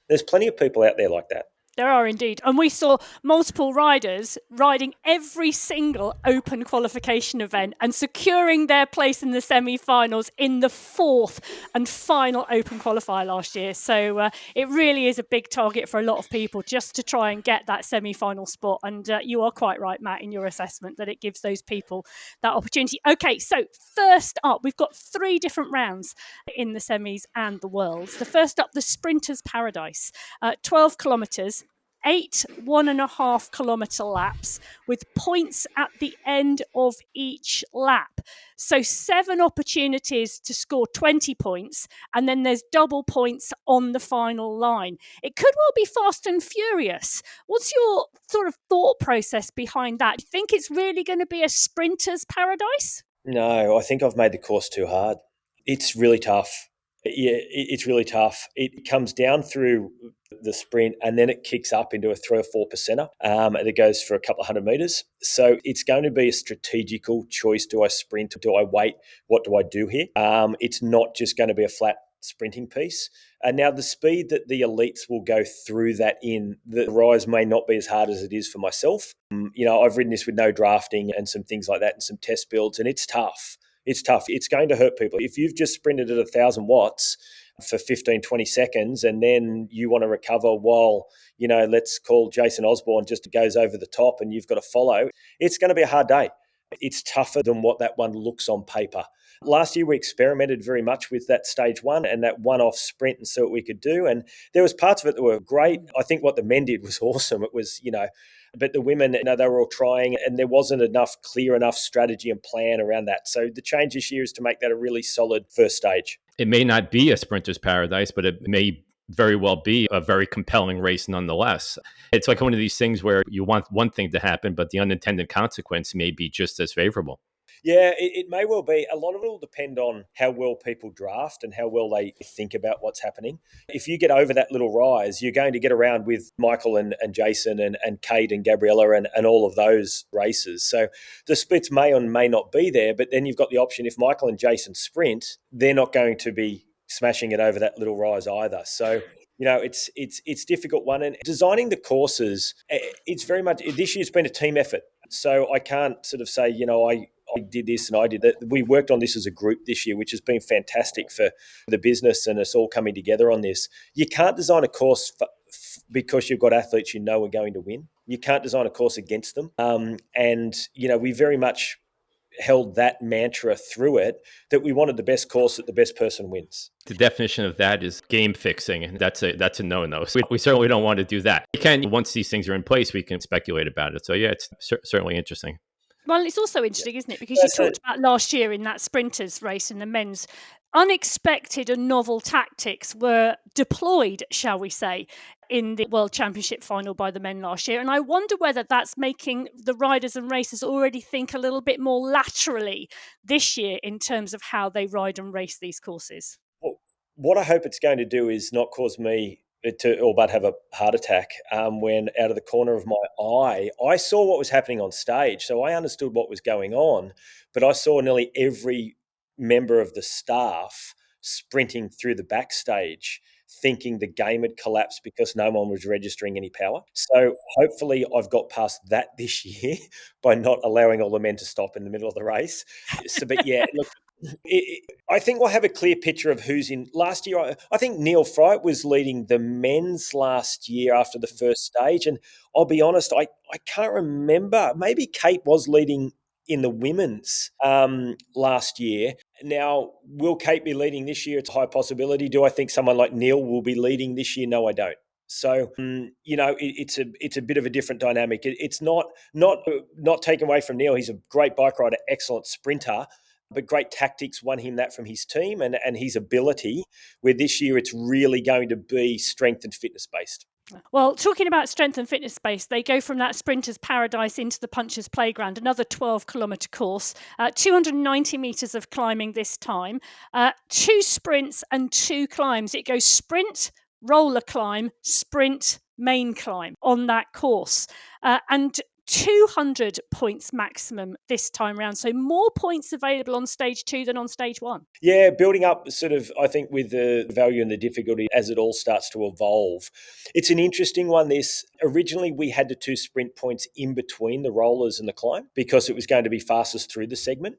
There's plenty of people out there like that. There are indeed. And we saw multiple riders riding every single open qualification event and securing their place in the semi-finals in the 4th and final open qualifier last year. So it really is a big target for a lot of people just to try and get that semi-final spot. And you are quite right, Matt, in your assessment that it gives those people that opportunity. Okay, so first up, we've got 3 different rounds in the semis and the worlds. The first up, the Sprinters Paradise, 12 kilometres. 8 1.5 kilometre laps with points at the end of each lap. So 7 opportunities to score 20 points, and then there's double points on the final line. It could well be fast and furious. What's your sort of thought process behind that? Do you think it's really going to be a sprinter's paradise? No, I think I've made the course too hard. It's really tough. Yeah, it's really tough. It comes down through the sprint and then it kicks up into a 3 or 4 percenter and it goes for a couple of 100 meters. So it's going to be a strategical choice. Do I sprint? Do I wait? What do I do here? It's not just going to be a flat sprinting piece. And now the speed that the elites will go through that the rise may not be as hard as it is for myself. I've ridden this with no drafting and some things like that and some test builds, and it's tough. It's tough. It's going to hurt people. If you've just sprinted at 1,000 watts for 15, 20 seconds and then you want to recover while, let's call Jason Osborne just goes over the top and you've got to follow, it's going to be a hard day. It's tougher than what that one looks on paper. Last year, we experimented very much with that stage 1 and that one-off sprint and see what we could do. And there was parts of it that were great. I think what the men did was awesome. It was, but the women, they were all trying and there wasn't clear enough strategy and plan around that. So the change this year is to make that a really solid first stage. It may not be a sprinter's paradise, but it may very well be a very compelling race nonetheless. It's like one of these things where you want one thing to happen, but the unintended consequence may be just as favorable. Yeah, it may well be. A lot of it will depend on how well people draft and how well they think about what's happening. If you get over that little rise, you're going to get around with Michael and Jason and Kate and Gabriella and all of those races. So the splits may or may not be there, but then you've got the option if Michael and Jason sprint, they're not going to be smashing it over that little rise either. So it's difficult one. And designing the courses, it's very much, this year's been a team effort. So I can't sort of say, I did this and I did that. We worked on this as a group this year, which has been fantastic for the business and us all coming together on this. You can't design a course because you've got athletes are going to win. You can't design a course against them. We very much held that mantra through it, that we wanted the best course that the best person wins. The definition of that is game fixing, and that's a no-no. So we certainly don't want to do that. We can, once these things are in place, we can speculate about it. So yeah, it's certainly interesting. Well, it's also interesting, isn't it? Because you talked about last year in that sprinters race in the men's, unexpected and novel tactics were deployed, shall we say, in the World Championship final by the men last year. And I wonder whether that's making the riders and racers already think a little bit more laterally this year in terms of how they ride and race these courses. Well, what I hope it's going to do is not cause me to all but have a heart attack when out of the corner of my eye, I saw what was happening on stage. So I understood what was going on, but I saw nearly every member of the staff sprinting through the backstage thinking the game had collapsed because no one was registering any power. So hopefully I've got past that this year by not allowing all the men to stop in the middle of the race. So, but yeah, look, I think we'll have a clear picture of who's in. Last year, I think Neil Fright was leading the men's last year after the first stage. And I'll be honest, I can't remember. Maybe Kate was leading in the women's last year. Now, will Kate be leading this year? It's a high possibility. Do I think someone like Neil will be leading this year? No, I don't. So, it's a bit of a different dynamic. It's not taken away from Neil. He's a great bike rider, excellent sprinter. but great tactics won him that from his team and his ability, where this year it's really going to be strength and fitness based. Well, talking about strength and fitness space, they go from that sprinter's paradise into the puncher's playground, another 12-kilometre course, 290 metres of climbing this time, 2 sprints and 2 climbs. It goes sprint, roller climb, sprint, main climb on that course. And 200 points maximum this time round. So more points available on stage 2 than on stage 1. Yeah, building up sort of, I think, with the value and the difficulty as it all starts to evolve. It's an interesting one, this. Originally, we had the 2 sprint points in between the rollers and the climb because it was going to be fastest through the segment.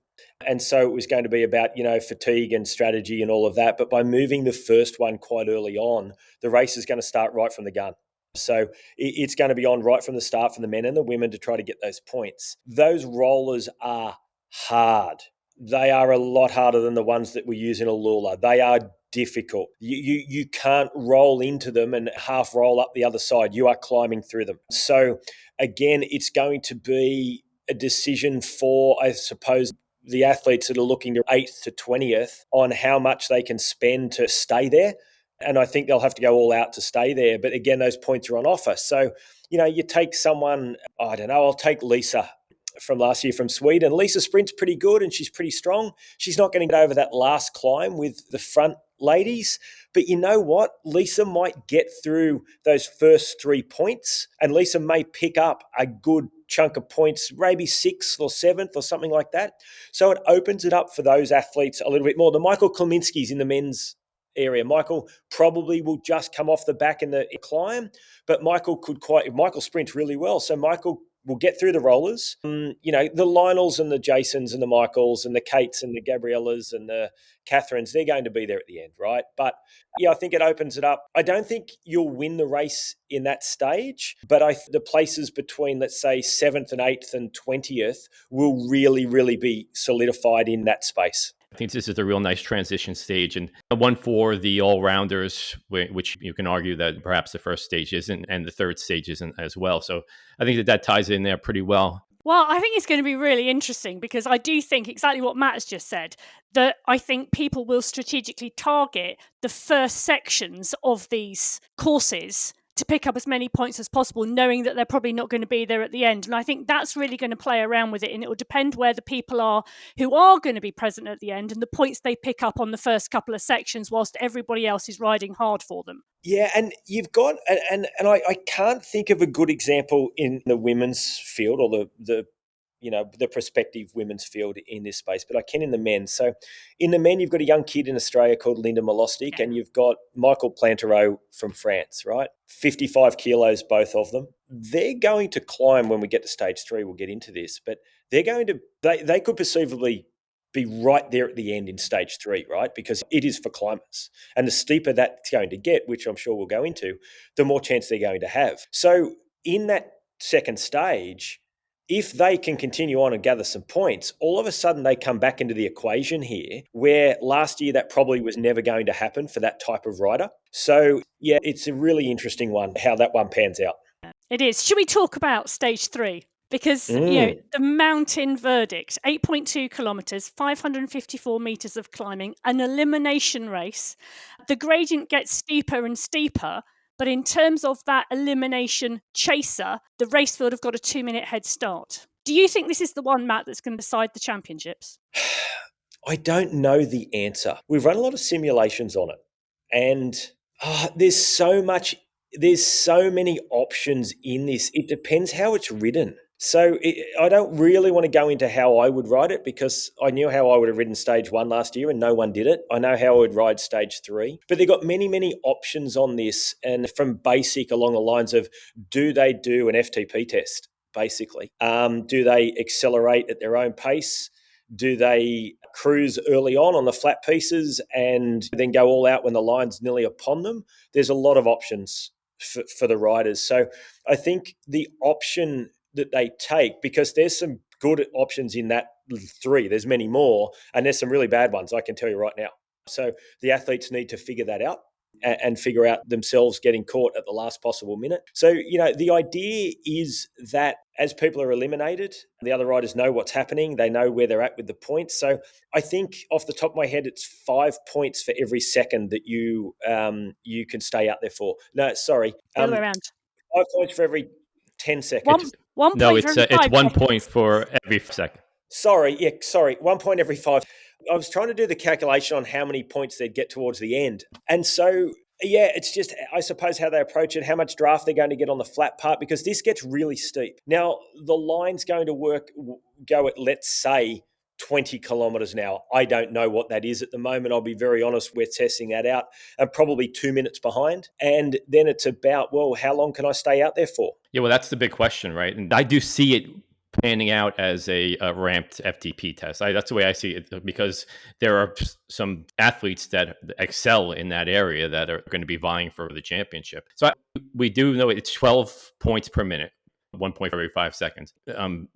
And so it was going to be about, fatigue and strategy and all of that. But by moving the first one quite early on, the race is going to start right from the gun. So it's going to be on right from the start for the men and the women to try to get those points. Those rollers are hard. They are a lot harder than the ones that we use in a Lula. They are difficult. You can't roll into them and half roll up the other side. You are climbing through them. So again, it's going to be a decision for, I suppose, the athletes that are looking to 8th to 20th on how much they can spend to stay there. And I think they'll have to go all out to stay there. But again, those points are on offer. So, you take someone, I don't know, I'll take Lisa from last year from Sweden. Lisa sprints pretty good and she's pretty strong. She's not going to get over that last climb with the front ladies. But you know what? Lisa might get through those first 3 points and Lisa may pick up a good chunk of points, maybe 6th or 7th or something like that. So it opens it up for those athletes a little bit more. The Michael Kleminski's in the men's area. Michael probably will just come off the back in the climb, but Michael sprints really well. So Michael will get through the rollers. The Lionels and the Jasons and the Michaels and the Kates and the Gabriellas and the Catherines, they're going to be there at the end, right? But I think it opens it up. I don't think you'll win the race in that stage, but the places between, let's say, 7th and 8th and 20th will really, really be solidified in that space. I think this is a real nice transition stage, and one for the all-rounders, which you can argue that perhaps the first stage isn't and the third stage isn't as well. So I think that ties in there pretty well. Well, I think it's going to be really interesting because I do think exactly what Matt has just said, that I think people will strategically target the first sections of these courses to pick up as many points as possible, knowing that they're probably not going to be there at the end. And I think that's really going to play around with it. And it will depend where the people are who are going to be present at the end and the points they pick up on the first couple of sections whilst everybody else is riding hard for them. Yeah, and you've got, and I can't think of a good example in the women's field or the prospective women's field in this space, but I can in the men. So in the men, you've got a young kid in Australia called Linda Molostic, and you've got Michael Plantereau from France, right? 55 kilos, both of them. They're going to climb when we get to stage 3. We'll get into this, but they could perceivably be right there at the end in stage 3, right? Because it is for climbers. And the steeper that's going to get, which I'm sure we'll go into, the more chance they're going to have. So in that second stage, if they can continue on and gather some points, all of a sudden they come back into the equation here, where last year that probably was never going to happen for that type of rider. So, yeah, it's a really interesting one, how that one pans out. It is. Should we talk about stage 3? Because, the mountain verdict, 8.2 kilometres, 554 metres of climbing, an elimination race. The gradient gets steeper and steeper. But in terms of that elimination chaser, the race field have got a 2-minute head start. Do you think this is the one, Matt, that's going to decide the championships? I don't know the answer. We've run a lot of simulations on it. And there's so many options in this. It depends how it's ridden. So I don't really want to go into how I would ride it because I knew how I would have ridden stage 1 last year and no one did it. I know how I would ride stage 3. But they've got many, many options on this, and from basic along the lines of, do they do an FTP test, basically? Do they accelerate at their own pace? Do they cruise early on the flat pieces and then go all out when the line's nearly upon them? There's a lot of options for the riders. So I think the option that they take, because there's some good options in that 3, there's many more, and there's some really bad ones, I can tell you right now. So the athletes need to figure that out. and figure out themselves getting caught at the last possible minute. So, the idea is that as people are eliminated, the other riders know what's happening. They know where they're at with the points. So I think off the top of my head, it's 5 points for every second that you can stay out there for. No, sorry. The other way around. 5 points for every 10 seconds. One No, point for every it's 5 1 seconds. point for every second. Sorry. 1 point every 5. I was trying to do the calculation on how many points they'd get towards the end. And so, it's just, I suppose, how they approach it, how much draft they're going to get on the flat part, because this gets really steep. Now, the line's going to go at, let's say, 20 kilometres an hour. I don't know what that is at the moment. I'll be very honest, we're testing that out, and probably 2 minutes behind. And then it's about, well, how long can I stay out there for? Yeah, well, that's the big question, right? And I do see it panning out as a ramped FTP test. That's the way I see it, because there are some athletes that excel in that area that are going to be vying for the championship. So we do know it's 12 points per minute, 1 point for every 5 seconds.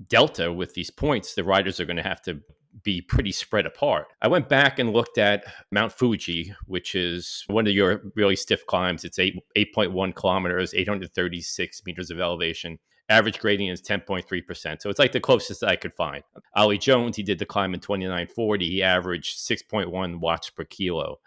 Delta with these points, the riders are going to have to be pretty spread apart. I went back and looked at Mount Fuji, which is one of your really stiff climbs. It's 8.1 kilometers, 836 meters of elevation. Average gradient is 10.3%. So it's like the closest I could find. Ollie Jones, he did the climb in 2940. He averaged 6.1 watts per kilo.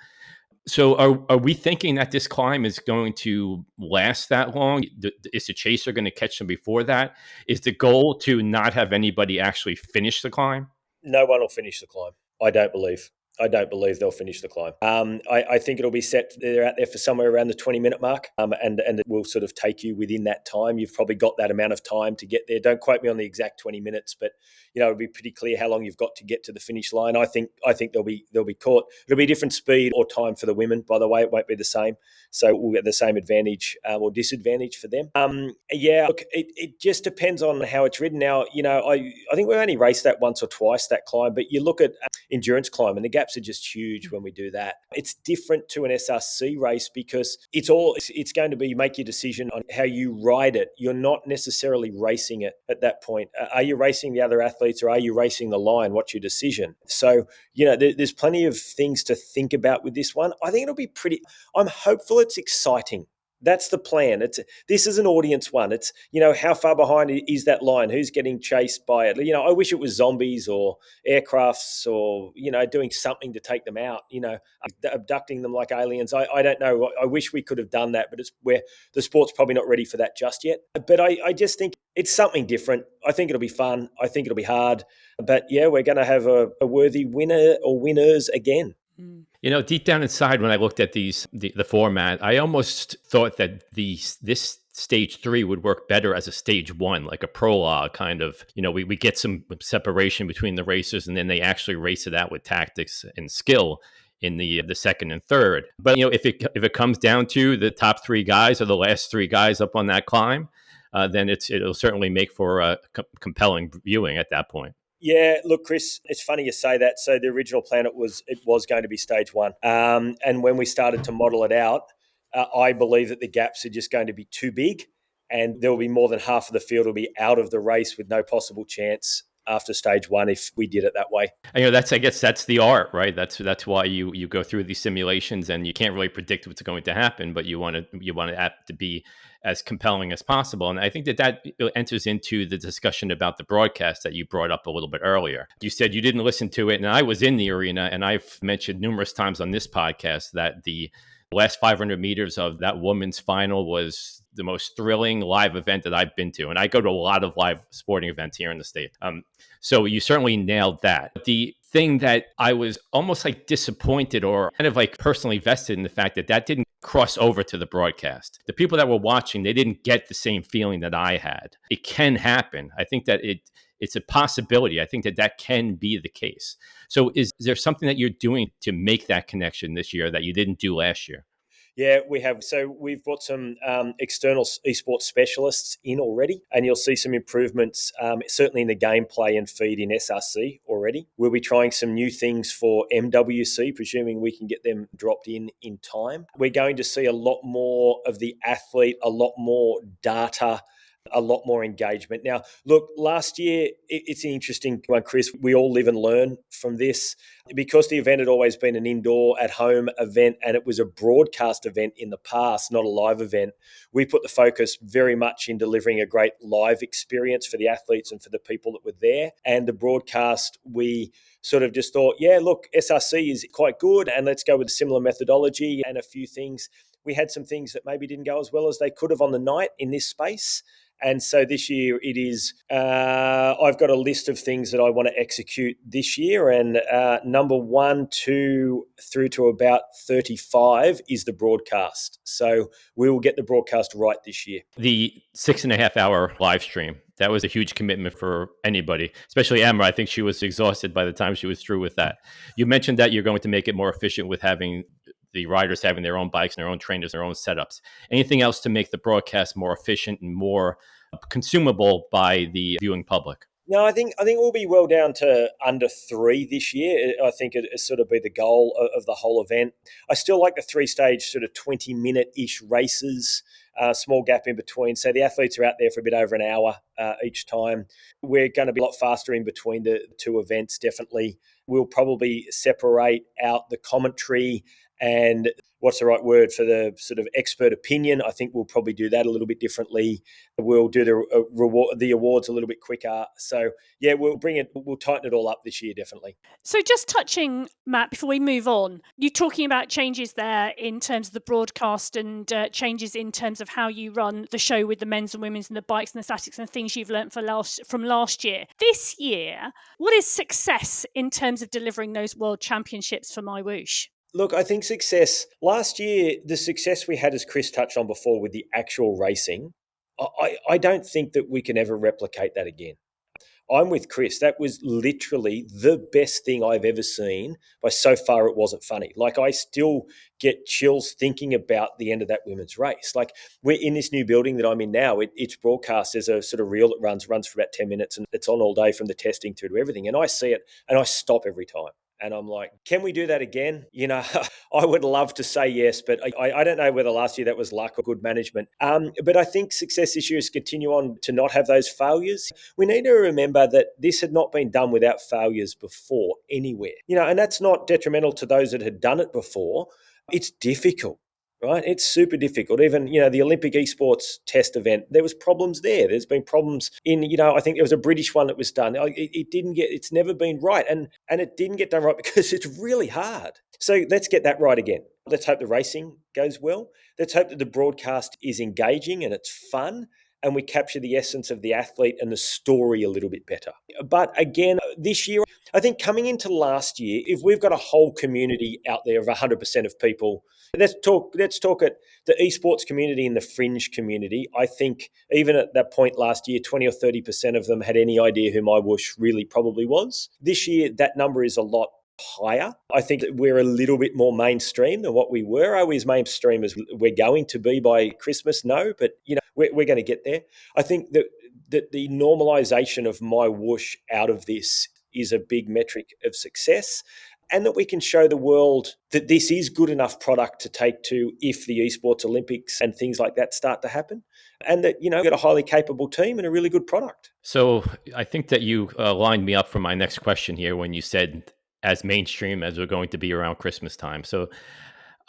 So are we thinking that this climb is going to last that long? Is the chaser going to catch them before that? Is the goal to not have anybody actually finish the climb? No one will finish the climb. I don't believe they'll finish the climb. I think it'll be set. They're out there for somewhere around the 20-minute mark, and it will sort of take you within that time. You've probably got that amount of time to get there. Don't quote me on the exact 20 minutes, but it'll be pretty clear how long you've got to get to the finish line. I think they'll be caught. It'll be a different speed or time for the women. By the way, it won't be the same. So we'll get the same advantage or disadvantage for them. Look, it just depends on how it's ridden. Now, I think we've only raced that once or twice, that climb, but you look at endurance climb and the gaps are just huge when we do that. It's different to an SRC race because it's going to be make your decision on how you ride it. You're not necessarily racing it at that point. Are you racing the other athletes or are you racing the line? What's your decision? So, there's plenty of things to think about with this one. I think it'll be I'm hopeful it's exciting. That's the plan. This is an audience one. It's, how far behind is that line? Who's getting chased by it? I wish it was zombies or aircrafts or, doing something to take them out, abducting them like aliens. I don't know. I wish we could have done that, but it's where the sport's probably not ready for that just yet. But I just think it's something different. I think it'll be fun. I think it'll be hard. But we're going to have a worthy winner or winners again. Deep down inside, when I looked at the format, I almost thought that this stage 3 would work better as a stage 1, like a prologue kind of. We get some separation between the racers, and then they actually race it out with tactics and skill in the second and third. But if it comes down to the top 3 guys or the last 3 guys up on that climb, then it'll certainly make for compelling viewing at that point. Yeah, look, Chris, it's funny you say that. So the original plan, it was going to be stage 1. And when we started to model it out, I believe that the gaps are just going to be too big and there will be more than half of the field will be out of the race with no possible chance after stage 1 if we did it that way. I guess that's the art, right? That's why you go through these simulations and you can't really predict what's going to happen, but you want it to be as compelling as possible. And I think that enters into the discussion about the broadcast that you brought up a little bit earlier. You said you didn't listen to it, and I was in the arena, and I've mentioned numerous times on this podcast that the last 500 meters of that women's final was the most thrilling live event that I've been to. And I go to a lot of live sporting events here in the state. So you certainly nailed that. The thing that I was almost like disappointed or kind of like personally vested in the fact that didn't cross over to the broadcast. The people that were watching, they didn't get the same feeling that I had. It can happen. I think that it's a possibility. I think that can be the case. So is there something that you're doing to make that connection this year that you didn't do last year? Yeah, we have. So we've got some external esports specialists in already, and you'll see some improvements, certainly in the gameplay and feed in SRC already. We'll be trying some new things for MWC, presuming we can get them dropped in time. We're going to see a lot more of the athlete, a lot more data a lot more engagement. Now, look, last year, it's an interesting one, Chris. We all live and learn from this. Because the event had always been an indoor at-home event and it was a broadcast event in the past, not a live event, we put the focus very much in delivering a great live experience for the athletes and for the people that were there. And the broadcast, we sort of just thought, yeah, look, SRC is quite good and let's go with a similar methodology and a few things. We had some things that maybe didn't go as well as they could have on the night in this space. And so this year it is, I've got a list of things that I want to execute this year. And number 1, 2, through to about 35 is the broadcast. So we will get the broadcast right this year. The 6.5-hour live stream, that was a huge commitment for anybody, especially Emma. I think she was exhausted by the time she was through with that. You mentioned that you're going to make it more efficient with having the riders having their own bikes and their own trainers, their own setups. Anything else to make the broadcast more efficient and more consumable by the viewing public? No, I think we'll be well down to under 3 this year. I think it sort of be the goal of the whole event. I still like the 3-stage sort of 20-minute-ish races, small gap in between. So the athletes are out there for a bit over an hour each time. We're going to be a lot faster in between the 2 events, definitely. We'll probably separate out the commentary and what's the right word for the sort of expert opinion. I think we'll probably do that a little bit differently. We'll do the awards a little bit quicker. So yeah, we'll tighten it all up this year, definitely. So just touching, Matt, before we move on, you're talking about changes there in terms of the broadcast and changes in terms of how you run the show with the men's and women's and the bikes and the statics and things you've learnt from last year. This year, what is success in terms of delivering those world championships for MyWhoosh? Look, I think last year, the success we had, as Chris touched on before, with the actual racing, I don't think that we can ever replicate that again. I'm with Chris. That was literally the best thing I've ever seen. By so far, it wasn't funny. Like, I still get chills thinking about the end of that women's race. Like, we're in this new building that I'm in now. It's broadcast. There's a sort of reel that runs for about 10 minutes, and it's on all day from the testing through to everything. And I see it, and I stop every time. And I'm like, can we do that again? I would love to say yes, but I don't know whether last year that was luck or good management. But I think success this year is continue on to not have those failures. We need to remember that this had not been done without failures before anywhere. And that's not detrimental to those that had done it before. It's difficult. Right, it's super difficult. Even the Olympic esports test event, there was problems there. There's been problems in I think there was a British one that was done. It's never been right, and it didn't get done right because it's really hard. So let's get that right again. Let's hope the racing goes well. Let's hope that the broadcast is engaging and it's fun, and we capture the essence of the athlete and the story a little bit better. But again, this year, I think coming into last year, if we've got a whole community out there of 100% of people. Let's talk at the esports community and the fringe community. I think even at that point last year, 20 or 30% of them had any idea who MyWhoosh really probably was. This year, that number is a lot higher. I think that we're a little bit more mainstream than what we were. Are we as mainstream as we're going to be by Christmas? No, but we're going to get there. I think that the normalization of MyWhoosh out of this is a big metric of success. And that we can show the world that this is good enough product to take to if the esports Olympics and things like that start to happen. And that, we've got a highly capable team and a really good product. So I think that you lined me up for my next question here when you said as mainstream as we're going to be around Christmas time. So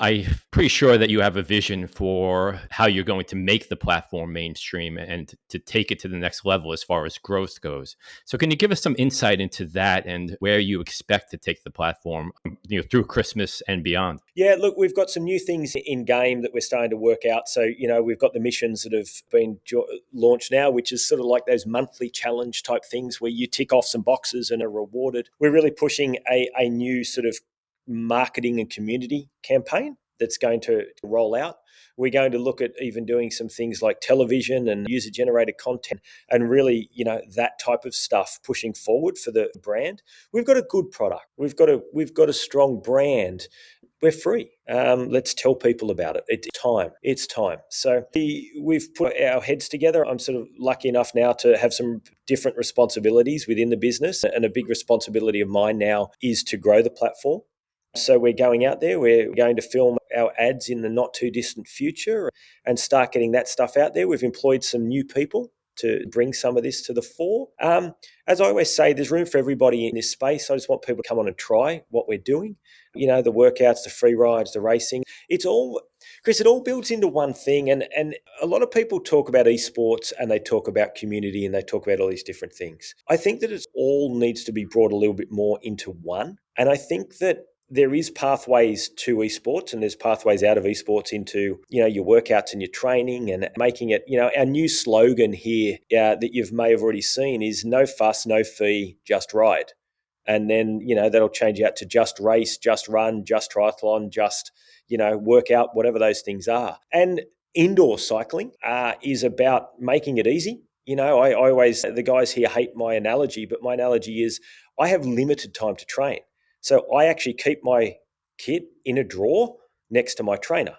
I'm pretty sure that you have a vision for how you're going to make the platform mainstream and to take it to the next level as far as growth goes. So can you give us some insight into that and where you expect to take the platform, through Christmas and beyond? Yeah, look, we've got some new things in game that we're starting to work out. So, we've got the missions that have been launched now, which is sort of like those monthly challenge type things where you tick off some boxes and are rewarded. We're really pushing a new sort of marketing and community campaign that's going to roll out. We're going to look at even doing some things like television and user-generated content and really, that type of stuff pushing forward for the brand. We've got a good product. We've got a strong brand. We're free. Let's tell people about it. It's time. So we've put our heads together. I'm sort of lucky enough now to have some different responsibilities within the business, and a big responsibility of mine now is to grow the platform. So we're going out there, we're going to film our ads in the not too distant future and start getting that stuff out there. We've employed some new people to bring some of this to the fore. As I always say, there's room for everybody in this space. I just want people to come on and try what we're doing. The workouts, the free rides, the racing. It's all, Chris, it all builds into one thing. And a lot of people talk about esports and they talk about community and they talk about all these different things. I think that it all needs to be brought a little bit more into one. And I think that there is pathways to esports and there's pathways out of esports into, your workouts and your training and making it, our new slogan here that you may have already seen is no fuss, no fee, just ride. And then, that'll change out to just race, just run, just triathlon, just, workout, whatever those things are. And indoor cycling is about making it easy. I always, the guys here hate my analogy, but my analogy is I have limited time to train. So I actually keep my kit in a drawer next to my trainer.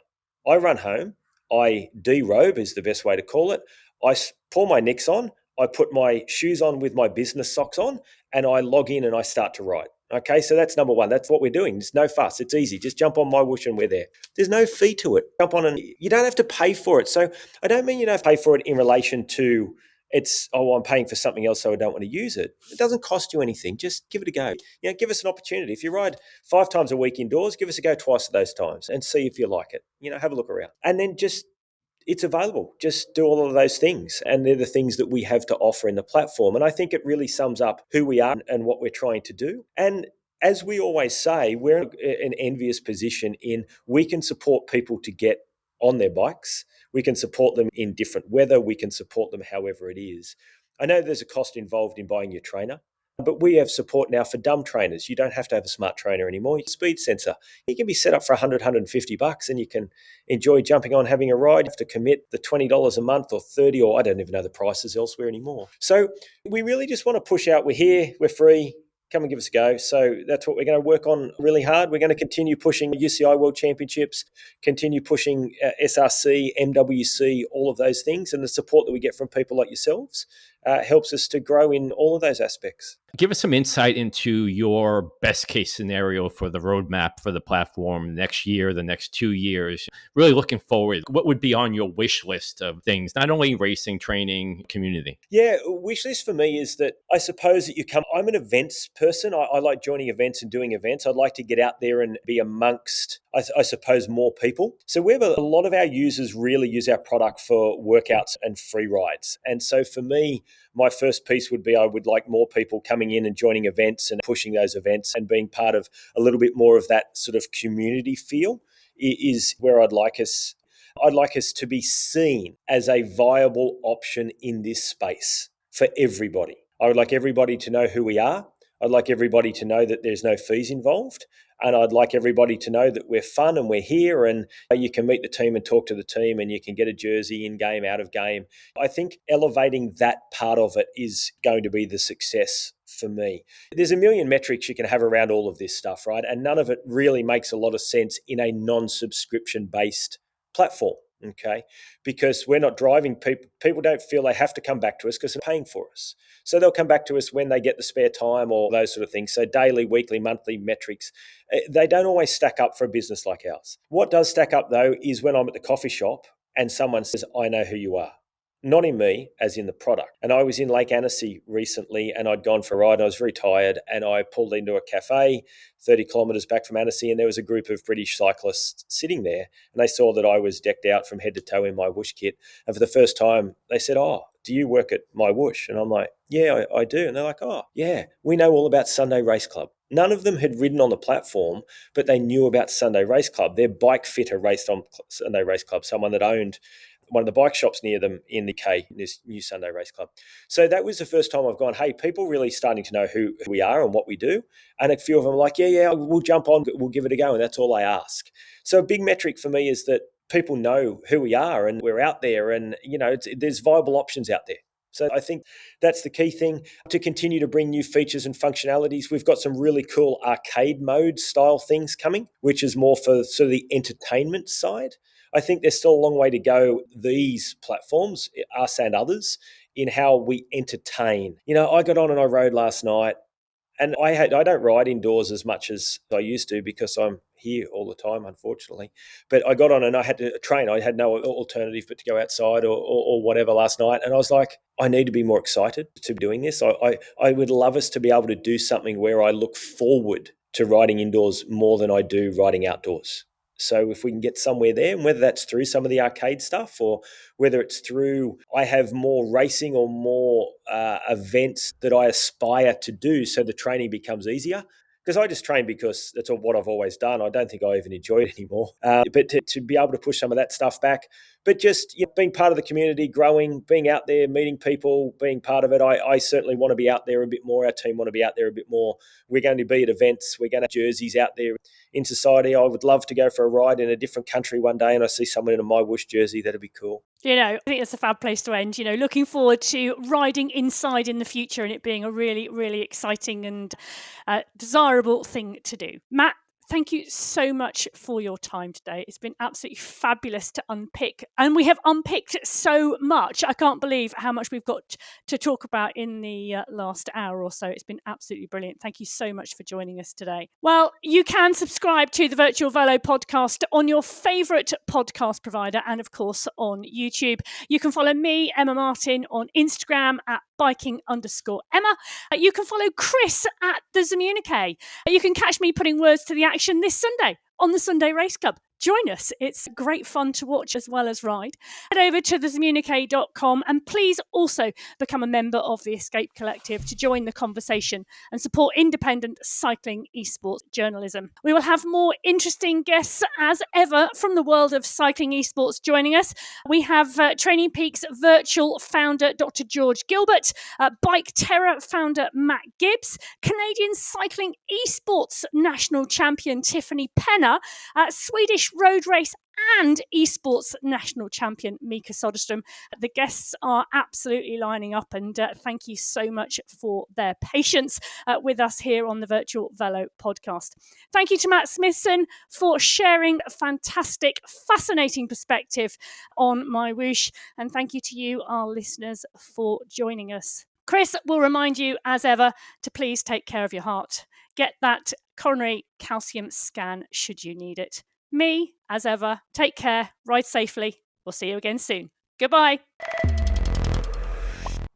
I run home, I derobe is the best way to call it. I pull my Nicks on, I put my shoes on with my business socks on, and I log in and I start to ride. Okay, so that's number one. That's what we're doing. There's no fuss. It's easy. Just jump on MyWhoosh and we're there. There's no fee to it. Jump on and you don't have to pay for it. So I don't mean you don't pay for it in relation to I'm paying for something else, so I don't want to use it. It doesn't cost you anything. Just give it a go. Give us an opportunity. If you ride 5 times a week indoors, give us a go twice of those times and see if you like it. Have a look around. And then it's available. Just do all of those things. And they're the things that we have to offer in the platform. And I think it really sums up who we are and what we're trying to do. And as we always say, we're in an envious position in we can support people to get on their bikes. We can support them in different weather. We can support them however it is. I know there's a cost involved in buying your trainer, but we have support now for dumb trainers. You don't have to have a smart trainer anymore. Your speed sensor, you can be set up for $100, $150 and you can enjoy jumping on, having a ride. You have to commit the $20 a month or $30, or I don't even know the prices elsewhere anymore. So we really just want to push out. We're here, we're free. Come and give us a go. So that's what we're going to work on really hard. We're going to continue pushing UCI World Championships, continue pushing SRC, MWC, all of those things. And the support that we get from people like yourselves helps us to grow in all of those aspects. Give us some insight into your best case scenario for the roadmap for the platform next year, the next 2 years. Really looking forward. What would be on your wish list of things, not only racing, training, community? Yeah, wish list for me is that I suppose that I'm an events person. I like joining events and doing events. I'd like to get out there and be amongst, I suppose, more people. So we have a lot of our users really use our product for workouts and free rides. And so for me, my first piece would be I would like more people coming in and joining events and pushing those events and being part of a little bit more of that sort of community feel is where I'd like us. I'd like us to be seen as a viable option in this space for everybody. I would like everybody to know who we are. I'd like everybody to know that there's no fees involved. And I'd like everybody to know that we're fun and we're here and you can meet the team and talk to the team and you can get a jersey in game, out of game. I think elevating that part of it is going to be the success for me. There's a million metrics you can have around all of this stuff, right? And none of it really makes a lot of sense in a non-subscription based platform. Okay, because we're not driving people. People don't feel they have to come back to us because they're paying for us. So they'll come back to us when they get the spare time or those sort of things. So daily, weekly, monthly metrics, they don't always stack up for a business like ours. What does stack up though is when I'm at the coffee shop and someone says, I know who you are. Not in me, as in the product. And I was in Lake Annecy recently and I'd gone for a ride. I was very tired and I pulled into a cafe 30 kilometres back from Annecy and there was a group of British cyclists sitting there and they saw that I was decked out from head to toe in my Whoosh kit. And for the first time, they said, oh, do you work at MyWhoosh? And I'm like, yeah, I do. And they're like, oh, yeah, we know all about Sunday Race Club. None of them had ridden on the platform, but they knew about Sunday Race Club. Their bike fitter raced on Sunday Race Club, someone that owned one of the bike shops near them in the K, in this new Sunday Race Club. So that was the first time I've gone, hey, people really starting to know who we are and what we do. And a few of them are like, yeah, we'll jump on, we'll give it a go. And that's all I ask. So a big metric for me is that people know who we are and we're out there and, there's viable options out there. So I think that's the key thing, to continue to bring new features and functionalities. We've got some really cool arcade mode style things coming, which is more for sort of the entertainment side. I think there's still a long way to go, these platforms, us and others, in how we entertain. I got on and I rode last night And I don't ride indoors as much as I used to because I'm here all the time, unfortunately. But I got on and I had to train. I had no alternative but to go outside or whatever last night. And I was like, I need to be more excited to be doing this. I would love us to be able to do something where I look forward to riding indoors more than I do riding outdoors. So if we can get somewhere there, and whether that's through some of the arcade stuff or whether it's through I have more racing or more events that I aspire to do so the training becomes easier. Because I just train because that's what I've always done. I don't think I even enjoy it anymore. But to be able to push some of that stuff back, but just being part of the community, growing, being out there, meeting people, being part of it. I certainly want to be out there a bit more. Our team want to be out there a bit more. We're going to be at events. We're going to have jerseys out there in society. I would love to go for a ride in a different country one day and I see someone in a MyWhoosh jersey. That'd be cool. I think it's a fab place to end. Looking forward to riding inside in the future and it being a really, really exciting and desirable thing to do. Matt, thank you so much for your time today. It's been absolutely fabulous to unpick. And we have unpicked so much. I can't believe how much we've got to talk about in the last hour or so. It's been absolutely brilliant. Thank you so much for joining us today. Well, you can subscribe to the Virtual Velo Podcast on your favourite podcast provider and, of course, on YouTube. You can follow me, Emma Martin, on Instagram at biking_Emma. You can follow Chris at the Zamunique. You can catch me putting words to the action this Sunday on the Sunday Race Club. Join us. It's great fun to watch as well as ride. Head over to thezamunique.com and please also become a member of the Escape Collective to join the conversation and support independent cycling esports journalism. We will have more interesting guests as ever from the world of cycling esports joining us. We have Training Peaks Virtual founder Dr. George Gilbert, Bike Terror founder Matt Gibbs, Canadian Cycling Esports National Champion Tiffany Penner, Swedish Road Race and Esports National Champion Mika Soderstrom. The guests are absolutely lining up and thank you so much for their patience with us here on the Virtual Velo Podcast. Thank you to Matt Smithson for sharing a fantastic, fascinating perspective on MyWhoosh, and thank you to you, our listeners, for joining us. Chris will remind you, as ever, to please take care of your heart. Get that coronary calcium scan should you need it. Me, as ever, take care, ride safely. We'll see you again soon. Goodbye.